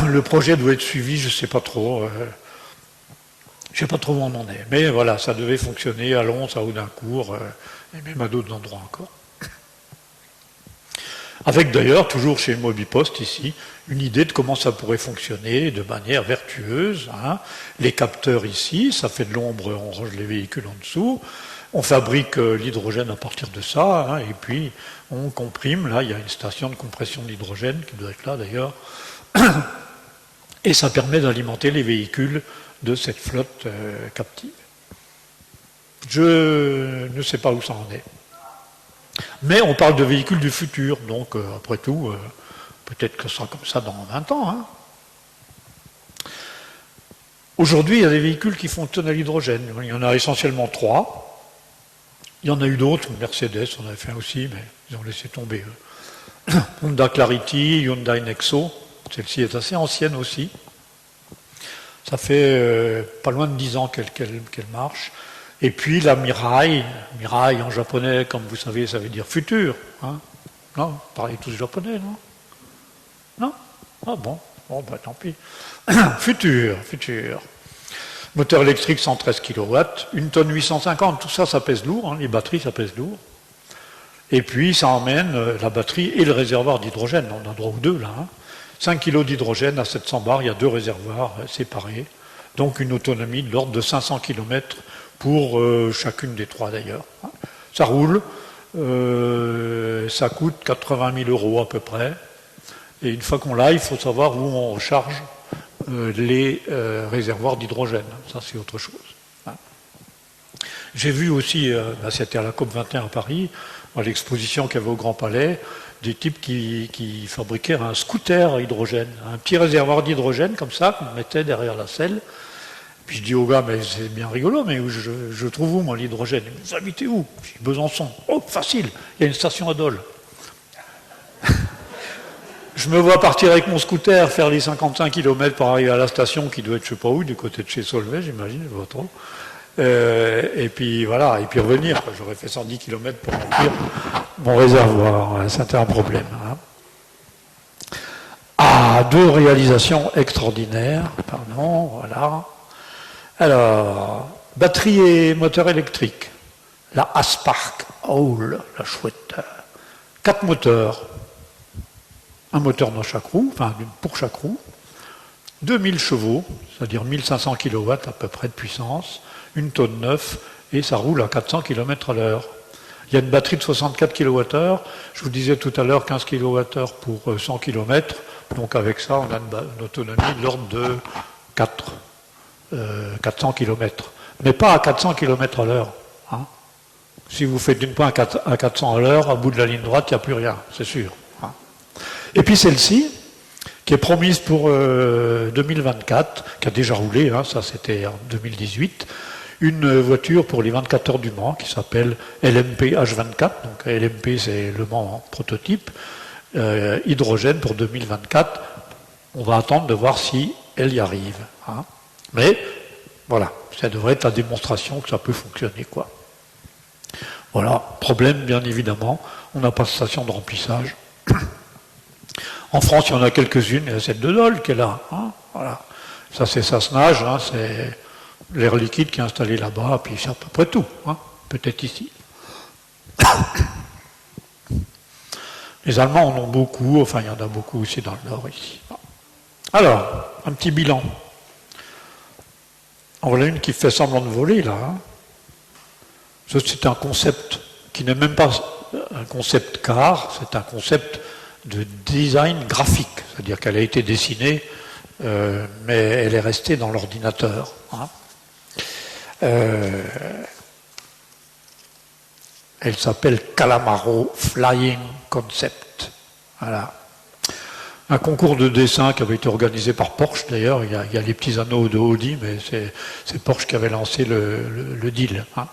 Le projet doit être suivi, je ne sais pas trop. Je ne sais pas trop où on en est. Mais voilà, ça devait fonctionner à Lons, à Audincourt, et même à d'autres endroits encore. Avec d'ailleurs, toujours chez Mobipost ici, une idée de comment ça pourrait fonctionner de manière vertueuse. Les capteurs ici, ça fait de l'ombre, on range les véhicules en dessous. On fabrique l'hydrogène à partir de ça, et puis on comprime. Là, il y a une station de compression d'hydrogène qui doit être là d'ailleurs. Et ça permet d'alimenter les véhicules de cette flotte captive. Je ne sais pas où ça en est. Mais on parle de véhicules du futur, donc après tout, peut-être que ce sera comme ça dans 20 ans. Aujourd'hui, il y a des véhicules qui fonctionnent à l'hydrogène. Il y en a essentiellement 3. Il y en a eu d'autres, Mercedes en avait fait un aussi, mais ils ont laissé tomber. Honda Clarity, Hyundai Nexo, celle-ci est assez ancienne aussi. Ça fait pas loin de 10 ans qu'elle marche. Et puis la Mirai en japonais, comme vous savez, ça veut dire futur. Non, vous parlez tous japonais, non? Non? Ah bon, tant pis. Futur. Moteur électrique 113 kW, 1 tonne 850, tout ça, ça pèse lourd, les batteries, ça pèse lourd. Et puis ça emmène la batterie et le réservoir d'hydrogène, on a droit aux deux là. 5 kg d'hydrogène à 700 bars, il y a 2 réservoirs séparés, donc une autonomie de l'ordre de 500 km pour chacune des 3 d'ailleurs. Ça roule, ça coûte 80 000 € à peu près, et une fois qu'on l'a, il faut savoir où on recharge les réservoirs d'hydrogène, ça c'est autre chose. J'ai vu aussi, c'était à la COP21 à Paris, à l'exposition qu'il y avait au Grand Palais, des types qui fabriquaient un scooter à hydrogène, un petit réservoir d'hydrogène comme ça, qu'on mettait derrière la selle. Puis je dis au gars, mais c'est bien rigolo, mais je trouve où moi l'hydrogène? Vous habitez où? Je dis Besançon. Oh, facile, il y a une station à Dole. Je me vois partir avec mon scooter, faire les 55 km pour arriver à la station qui doit être je ne sais pas où, du côté de chez Solvay, j'imagine, je vois trop. Et puis voilà, et puis revenir. J'aurais fait 110 km pour remplir mon réservoir. C'était un problème. Ah, 2 réalisations extraordinaires. Pardon, voilà. Alors, batterie et moteur électrique. La Aspark Owl, la chouette. 4 moteurs. Un moteur dans chaque roue, pour chaque roue. 2000 chevaux, c'est-à-dire 1500 kW à peu près de puissance. 1 tonne 9, et ça roule à 400 km à l'heure. Il y a une batterie de 64 kWh, je vous disais tout à l'heure 15 kWh pour 100 km, donc avec ça on a une autonomie de l'ordre de 400 km. Mais pas à 400 km à l'heure. Si vous faites d'une pointe à 400 à l'heure, au bout de la ligne droite, il n'y a plus rien, c'est sûr. Et puis celle-ci, qui est promise pour 2024, qui a déjà roulé, ça c'était en 2018, une voiture pour les 24 heures du Mans qui s'appelle LMP H24, donc LMP c'est le Mans prototype, hydrogène pour 2024. On va attendre de voir si elle y arrive. Mais voilà, ça devrait être la démonstration que ça peut fonctionner, quoi. Voilà, problème bien évidemment, on n'a pas de station de remplissage. En France, il y en a quelques-unes, il y a celle de Dole qui est là. Voilà. Ça, c'est Sassenage, c'est l'air liquide qui est installé là-bas, puis c'est à peu près tout. Peut-être ici. Les Allemands en ont beaucoup, enfin, il y en a beaucoup aussi dans le Nord, ici. Alors, un petit bilan. En voilà une qui fait semblant de voler, là. Hein. C'est un concept qui n'est même pas un concept car, c'est un concept de design graphique. C'est-à-dire qu'elle a été dessinée, mais elle est restée dans l'ordinateur. Hein. Elle s'appelle Calamaro Flying Concept. Voilà. Un concours de dessin qui avait été organisé par Porsche, d'ailleurs. Il y a les petits anneaux de Audi, mais c'est Porsche qui avait lancé le deal. Hein.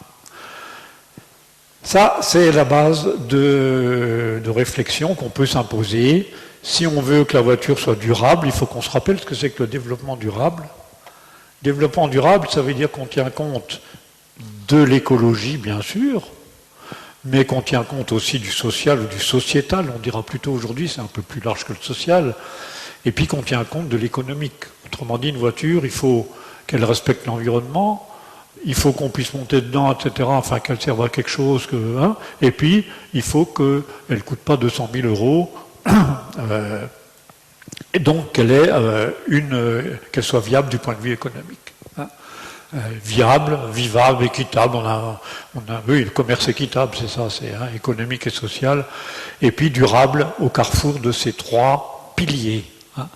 Ça, c'est la base de réflexion qu'on peut s'imposer. Si on veut que la voiture soit durable, il faut qu'on se rappelle ce que c'est que le développement durable. Développement durable, ça veut dire qu'on tient compte de l'écologie, bien sûr, mais qu'on tient compte aussi du social ou du sociétal, on dira plutôt aujourd'hui, c'est un peu plus large que le social, et puis qu'on tient compte de l'économique. Autrement dit, une voiture, il faut qu'elle respecte l'environnement, il faut qu'on puisse monter dedans, etc., enfin qu'elle serve à quelque chose, hein, et puis il faut qu'elle ne coûte pas 200 000 euros, et donc qu'elle soit viable du point de vue économique. Hein. Viable, vivable, équitable, oui, le commerce équitable, c'est ça, c'est hein, économique et social, et puis durable au carrefour de ces trois piliers. Hein.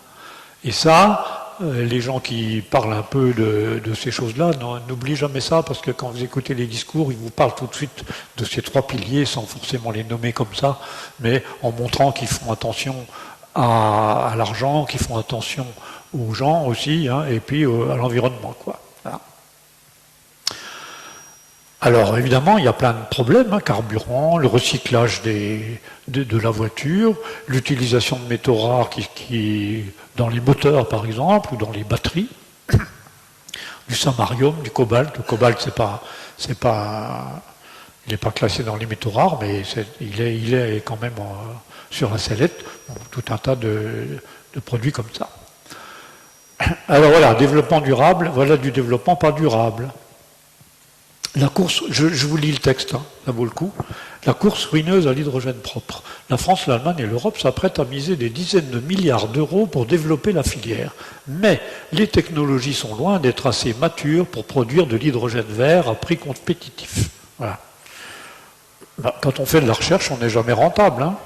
Et ça, les gens qui parlent un peu de ces choses-là, n'oublient jamais ça, parce que quand vous écoutez les discours, ils vous parlent tout de suite de ces trois piliers, sans forcément les nommer comme ça, mais en montrant qu'ils font attention à l'argent, qu'ils font attention aux gens aussi, hein, et puis à l'environnement, quoi. Voilà. Alors évidemment, il y a plein de problèmes, hein, carburant, le recyclage de la voiture, l'utilisation de métaux rares qui dans les moteurs par exemple, ou dans les batteries, du samarium, du cobalt. Le cobalt, il n'est pas classé dans les métaux rares, mais il est quand même sur la sellette, tout un tas de produits comme ça. Alors voilà, développement durable, voilà du développement pas durable. La course, je vous lis le texte, hein, ça vaut le coup. La course ruineuse à l'hydrogène propre. La France, l'Allemagne et l'Europe s'apprêtent à miser des dizaines de milliards d'euros pour développer la filière. Mais les technologies sont loin d'être assez matures pour produire de l'hydrogène vert à prix compétitif. Voilà. Quand on fait de la recherche, on n'est jamais rentable. Hein.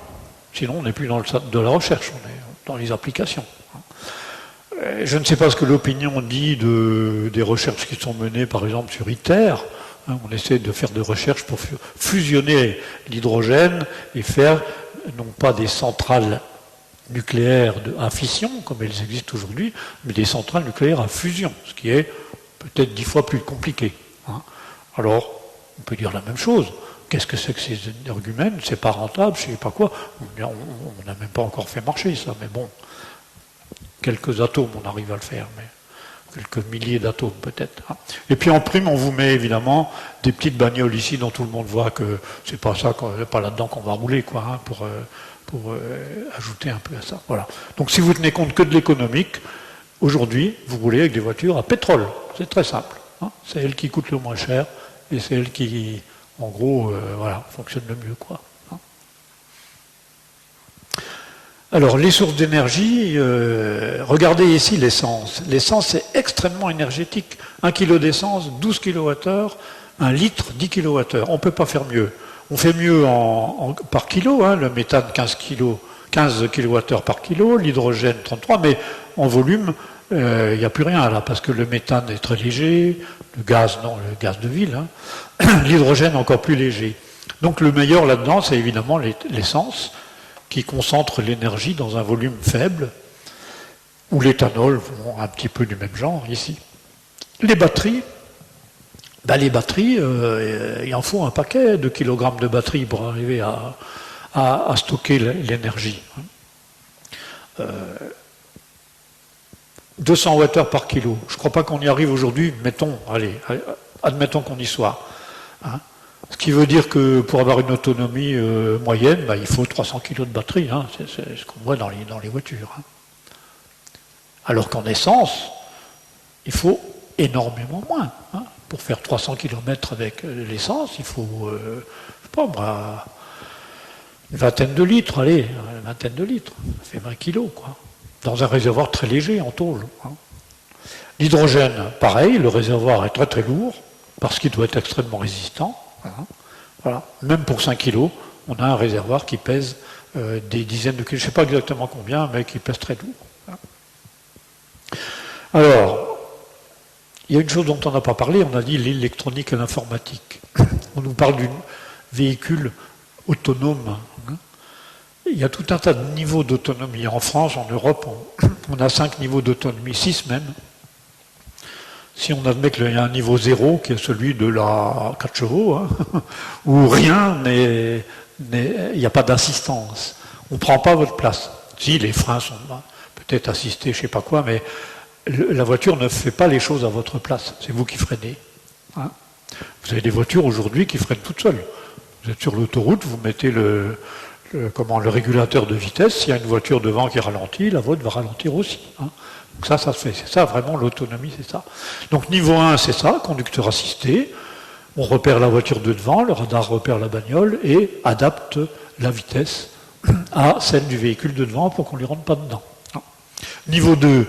Sinon, on n'est plus dans de la recherche, on est dans les applications. Je ne sais pas ce que l'opinion dit des recherches qui sont menées, par exemple, sur ITER. On essaie de faire des recherches pour fusionner l'hydrogène et faire, non pas des centrales nucléaires à fission, comme elles existent aujourd'hui, mais des centrales nucléaires à fusion, ce qui est peut-être 10 fois plus compliqué. Hein. Alors, on peut dire la même chose. Qu'est-ce que c'est que ces énergumènes? C'est pas rentable, je ne sais pas quoi. On n'a même pas encore fait marcher ça, mais bon. Quelques atomes, on arrive à le faire, mais quelques milliers d'atomes peut-être. Hein. Et puis en prime, on vous met évidemment des petites bagnoles ici dont tout le monde voit que c'est pas ça, pas là-dedans qu'on va rouler, quoi, hein, pour ajouter un peu à ça. Voilà. Donc si vous tenez compte que de l'économique, aujourd'hui, vous roulez avec des voitures à pétrole. C'est très simple. Hein. C'est elle qui coûte le moins cher et c'est elle qui, en gros, voilà, fonctionne le mieux, quoi. Alors, les sources d'énergie, regardez ici l'essence. L'essence est extrêmement énergétique. 1 kg d'essence, 12 kWh, 1 litre, 10 kWh. On ne peut pas faire mieux. On fait mieux par kilo, hein, le méthane 15 kWh par kilo, l'hydrogène 33, mais en volume, il n'y a plus rien là, parce que le méthane est très léger, le gaz, non, le gaz de ville, hein, l'hydrogène encore plus léger. Donc le meilleur là-dedans, c'est évidemment l'essence, qui concentre l'énergie dans un volume faible, ou l'éthanol, un petit peu du même genre ici. Les batteries, il en faut un paquet de kilogrammes de batteries pour arriver à stocker l'énergie. 200 Wh par kilo. Je ne crois pas qu'on y arrive aujourd'hui, admettons qu'on y soit. Hein. Ce qui veut dire que pour avoir une autonomie moyenne, il faut 300 kg de batterie, hein, c'est ce qu'on voit dans les voitures. Hein. Alors qu'en essence, il faut énormément moins. Hein. Pour faire 300 km avec l'essence, il faut, je sais pas moi, une vingtaine de litres, ça fait 20 kg, quoi. Dans un réservoir très léger, en tôle. Hein. L'hydrogène, pareil, le réservoir est très très lourd, parce qu'il doit être extrêmement résistant. Voilà. Même pour 5 kg, on a un réservoir qui pèse des dizaines de kilos, je ne sais pas exactement combien, mais qui pèse très lourd. Alors, il y a une chose dont on n'a pas parlé, on a dit l'électronique et l'informatique. On nous parle d'un véhicule autonome. Il y a tout un tas de niveaux d'autonomie. En France, en Europe, on a 5 niveaux d'autonomie, 6 même. Si on admet qu'il y a un niveau 0, qui est celui de la 4 chevaux, hein, où rien n'est, il n'y a pas d'assistance. On ne prend pas votre place. Si, les freins sont peut-être assistés, je ne sais pas quoi, mais la voiture ne fait pas les choses à votre place. C'est vous qui freinez. Hein. Vous avez des voitures aujourd'hui qui freinent toutes seules. Vous êtes sur l'autoroute, vous mettez le régulateur de vitesse. S'il y a une voiture devant qui ralentit, la vôtre va ralentir aussi. Hein. Donc ça se fait. C'est ça, vraiment, l'autonomie, c'est ça. Donc niveau 1, c'est ça, conducteur assisté. On repère la voiture de devant, le radar repère la bagnole et adapte la vitesse à celle du véhicule de devant pour qu'on ne lui rentre pas dedans. Niveau 2,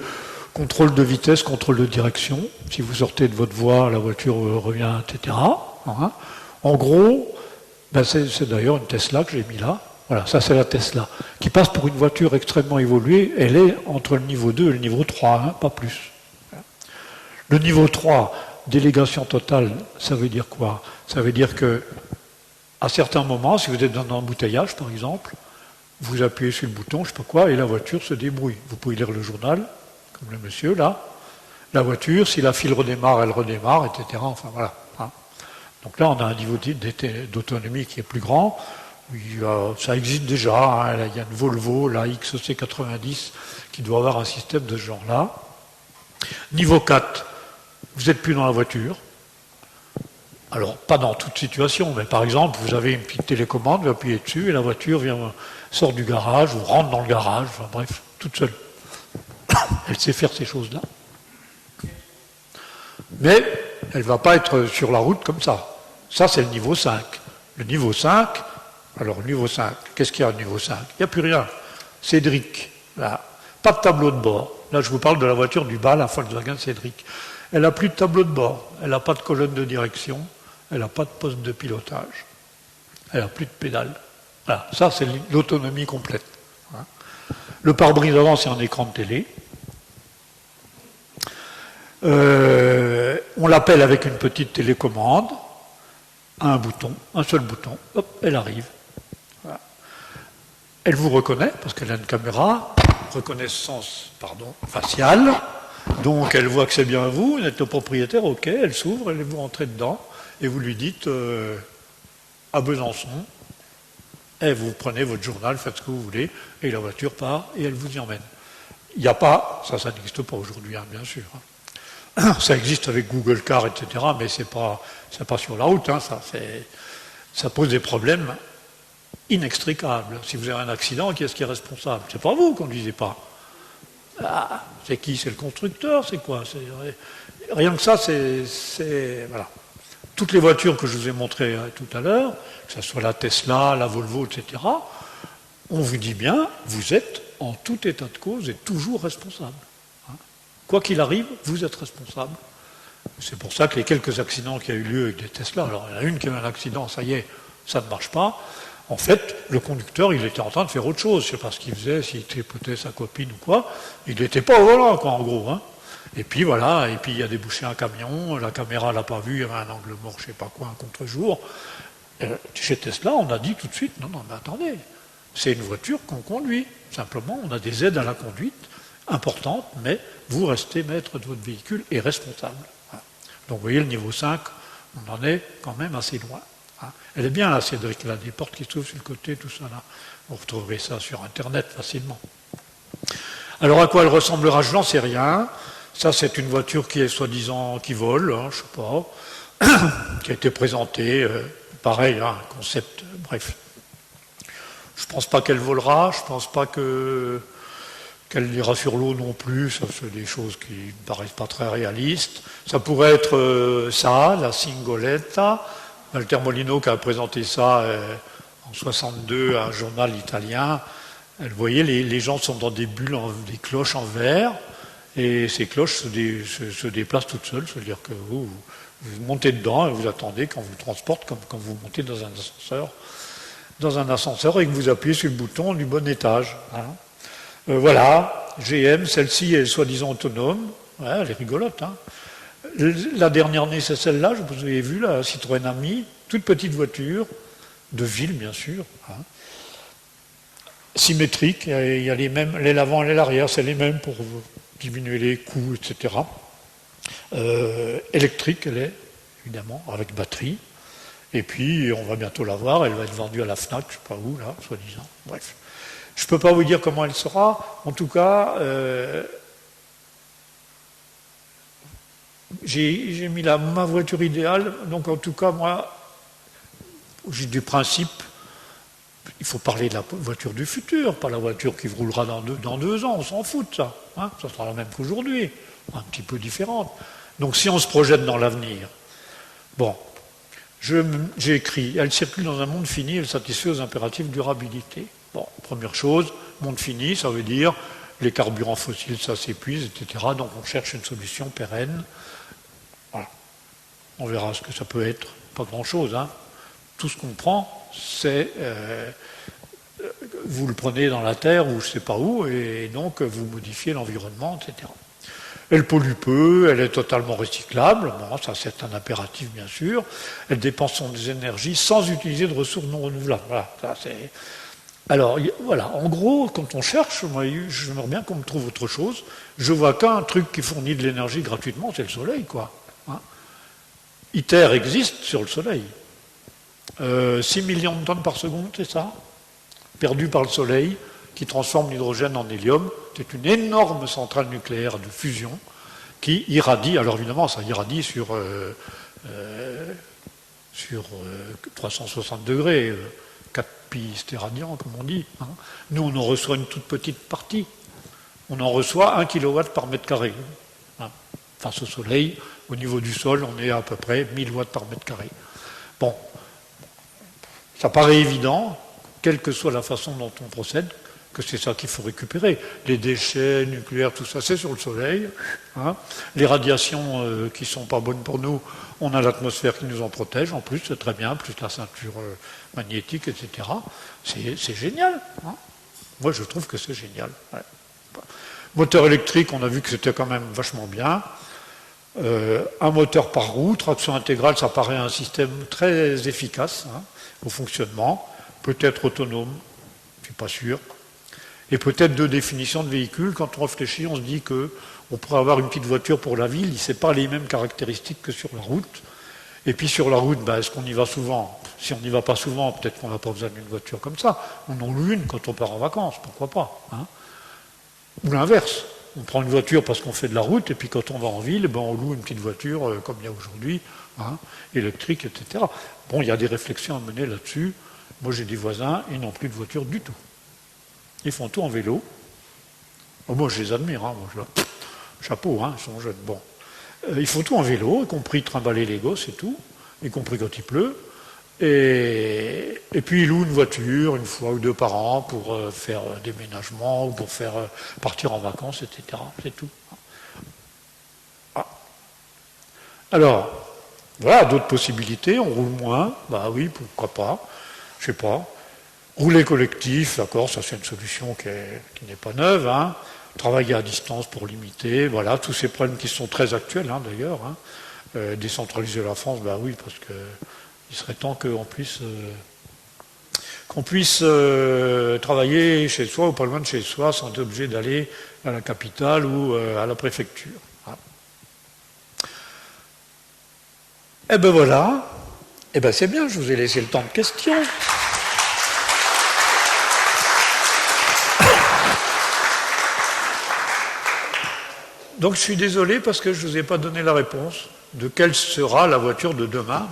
contrôle de vitesse, contrôle de direction. Si vous sortez de votre voie, la voiture revient, etc. En gros, ben c'est d'ailleurs une Tesla que j'ai mis là. Voilà, ça c'est la Tesla, qui passe pour une voiture extrêmement évoluée. Elle est entre le niveau 2 et le niveau 3, hein, pas plus. Le niveau 3, délégation totale, ça veut dire quoi? Ça veut dire que, à certains moments, si vous êtes dans un embouteillage, par exemple, vous appuyez sur le bouton, je ne sais pas quoi, et la voiture se débrouille. Vous pouvez lire le journal, comme le monsieur là. La voiture, si la file redémarre, elle redémarre, etc. Enfin voilà. Hein. Donc là, on a un niveau d'autonomie qui est plus grand. Ça existe déjà. Hein. Il y a une Volvo, la XC90, qui doit avoir un système de ce genre-là. Niveau 4, vous n'êtes plus dans la voiture. Alors, pas dans toute situation, mais par exemple, vous avez une petite télécommande, vous appuyez dessus, et la voiture sort du garage, ou rentre dans le garage, enfin bref, toute seule. Elle sait faire ces choses-là. Mais elle ne va pas être sur la route comme ça. Ça, c'est le niveau 5. Le niveau 5, alors le niveau 5, qu'est-ce qu'il y a au niveau 5? Il n'y a plus rien. Cédric, là. Pas de tableau de bord. Là, je vous parle de la voiture du bas, la Volkswagen Cédric. Elle n'a plus de tableau de bord. Elle n'a pas de colonne de direction. Elle n'a pas de poste de pilotage. Elle n'a plus de pédale. Voilà. Ça, c'est l'autonomie complète. Le pare-brise avant, c'est un écran de télé. On l'appelle avec une petite télécommande, un bouton, un seul bouton, hop, elle arrive. Voilà. Elle vous reconnaît, parce qu'elle a une caméra, reconnaissance faciale, donc elle voit que c'est bien vous êtes le propriétaire, ok, elle s'ouvre, elle vous rentrez dedans, et vous lui dites à Besançon, et vous prenez votre journal, faites ce que vous voulez, et la voiture part, et elle vous y emmène. Il n'y a pas, ça n'existe pas aujourd'hui, hein, bien sûr. Hein. Ça existe avec Google Car, etc., mais c'est pas sur la route, hein, ça pose des problèmes inextricables. Si vous avez un accident, qui est-ce qui est responsable? C'est pas vous, ne conduisez pas. Ah, c'est qui? C'est le constructeur? C'est quoi? Rien que ça, voilà. Toutes les voitures que je vous ai montrées tout à l'heure, que ce soit la Tesla, la Volvo, etc., on vous dit bien, vous êtes en tout état de cause et toujours responsable. Hein. Quoi qu'il arrive, vous êtes responsable. C'est pour ça que les quelques accidents qui ont eu lieu avec des Tesla, alors il y en a une qui a eu un accident, ça y est, ça ne marche pas. En fait, le conducteur, il était en train de faire autre chose. Je ne sais pas ce qu'il faisait, s'il tripotait sa copine ou quoi. Il n'était pas au volant, quoi, en gros. Hein. Et puis voilà, et puis il a débouché un camion, la caméra ne l'a pas vu, il y avait un angle mort, je ne sais pas quoi, un contre-jour. Chez Tesla, on a dit tout de suite, non, mais attendez, c'est une voiture qu'on conduit. Simplement, on a des aides à la conduite importantes, mais vous restez maître de votre véhicule et responsable. Donc vous voyez, le niveau 5, on en est quand même assez loin. Elle est bien là, Cédric, là, des portes qui s'ouvrent sur le côté, tout ça là. Vous retrouverez ça sur Internet facilement. Alors à quoi elle ressemblera, je n'en sais rien. Ça, c'est une voiture qui est soi-disant qui vole, hein, je ne sais pas, qui a été présentée, pareil, hein, un concept, bref. Je ne pense pas qu'elle volera, je ne pense pas qu'elle ira sur l'eau non plus, ça c'est des choses qui ne paraissent pas très réalistes. Ça pourrait être ça, la Singoletta. Walter Molino qui a présenté ça en 62 à un journal italien. Vous voyez, les gens sont dans des bulles, des cloches en verre, et ces cloches se déplacent toutes seules, c'est-à-dire que vous montez dedans et vous attendez qu'on vous transporte comme quand vous montez dans un ascenseur et que vous appuyez sur le bouton du bon étage. Hein. Voilà, GM, celle-ci est soi-disant autonome, ouais, elle est rigolote. Hein. La dernière née, c'est celle-là, vous avez vu, la Citroën Ami, toute petite voiture, de ville bien sûr, hein. Symétrique, il y a les mêmes, l'aile avant et l'aile arrière, c'est les mêmes pour diminuer les coûts, etc. Électrique, elle est, évidemment, avec batterie. Et puis, on va bientôt la voir, elle va être vendue à la FNAC, je ne sais pas où, là, soi-disant. Bref. Je ne peux pas vous dire comment elle sera. En tout cas, j'ai mis ma voiture idéale. Donc, en tout cas, moi, j'ai du principe, il faut parler de la voiture du futur, pas la voiture qui roulera dans 2 ans, on s'en fout de ça. Hein, ça sera la même qu'aujourd'hui, un petit peu différente. Donc si on se projette dans l'avenir, bon, j'ai écrit, elle circule dans un monde fini, elle satisfait aux impératifs de durabilité. Bon, première chose, monde fini, ça veut dire les carburants fossiles, ça s'épuise, etc. Donc on cherche une solution pérenne. Voilà. On verra ce que ça peut être, pas grand-chose, hein. Tout ce qu'on prend, c'est vous le prenez dans la terre ou je ne sais pas où, et donc vous modifiez l'environnement, etc. Elle pollue peu, elle est totalement recyclable, bon, ça c'est un impératif bien sûr. Elle dépense son énergie sans utiliser de ressources non renouvelables. Voilà, ça c'est. Alors voilà, en gros, quand on cherche, moi, j'aimerais bien qu'on me trouve autre chose. Je vois qu'un truc qui fournit de l'énergie gratuitement, c'est le soleil, quoi. Hein. ITER existe sur le soleil. 6 millions de tonnes par seconde, c'est ça, perdu par le soleil, qui transforme l'hydrogène en hélium. C'est une énorme centrale nucléaire de fusion qui irradie, alors évidemment ça irradie sur 360 degrés, 4 pi stéradians comme on dit. Hein. Nous on en reçoit une toute petite partie. On en reçoit 1 kW par mètre carré. Hein. Face au soleil, au niveau du sol, on est à peu près 1000 watts par mètre carré. Bon. Ça paraît évident, quelle que soit la façon dont on procède, que c'est ça qu'il faut récupérer. Les déchets nucléaires, tout ça, c'est sur le soleil. Hein. Les radiations qui ne sont pas bonnes pour nous, on a l'atmosphère qui nous en protège, en plus, c'est très bien, plus la ceinture magnétique, etc. C'est génial. Hein. Moi, je trouve que c'est génial. Ouais. Moteur électrique, on a vu que c'était quand même vachement bien. Un moteur par roue, traction intégrale, ça paraît un système très efficace, hein, au fonctionnement, peut-être autonome, je ne suis pas sûr, et peut-être de définition de véhicule. Quand on réfléchit, on se dit qu'on pourrait avoir une petite voiture pour la ville, ce n'est pas les mêmes caractéristiques que sur la route. Et puis sur la route, est-ce qu'on y va souvent? Si on n'y va pas souvent, peut-être qu'on n'a pas besoin d'une voiture comme ça. On en loue une quand on part en vacances, pourquoi pas, hein. Ou l'inverse. On prend une voiture parce qu'on fait de la route, et puis quand on va en ville, on loue une petite voiture, comme il y a aujourd'hui, hein, électrique, etc. Bon, il y a des réflexions à mener là-dessus. Moi, j'ai des voisins, ils n'ont plus de voiture du tout. Ils font tout en vélo. Oh, moi, je les admire, hein, chapeau, hein, ils sont jeunes. Bon. Ils font tout en vélo, y compris trimballer les gosses et tout, y compris quand il pleut. Et puis ils louent une voiture 1 fois ou 2 par an pour faire des ménagements ou pour faire partir en vacances, etc. C'est tout. Ah. Alors, voilà, d'autres possibilités. On roule moins, bah oui, pourquoi pas. Je sais pas. Rouler collectif, d'accord, ça c'est une solution qui n'est pas neuve. Hein. Travailler à distance pour limiter, voilà, tous ces problèmes qui sont très actuels, hein, d'ailleurs. Hein. Décentraliser la France, bah oui, parce que il serait temps qu'on puisse travailler chez soi ou pas loin de chez soi sans être obligé d'aller à la capitale ou à la préfecture. Voilà. Eh ben voilà, eh ben c'est bien, je vous ai laissé le temps de questions. Donc je suis désolé parce que je ne vous ai pas donné la réponse de quelle sera la voiture de demain.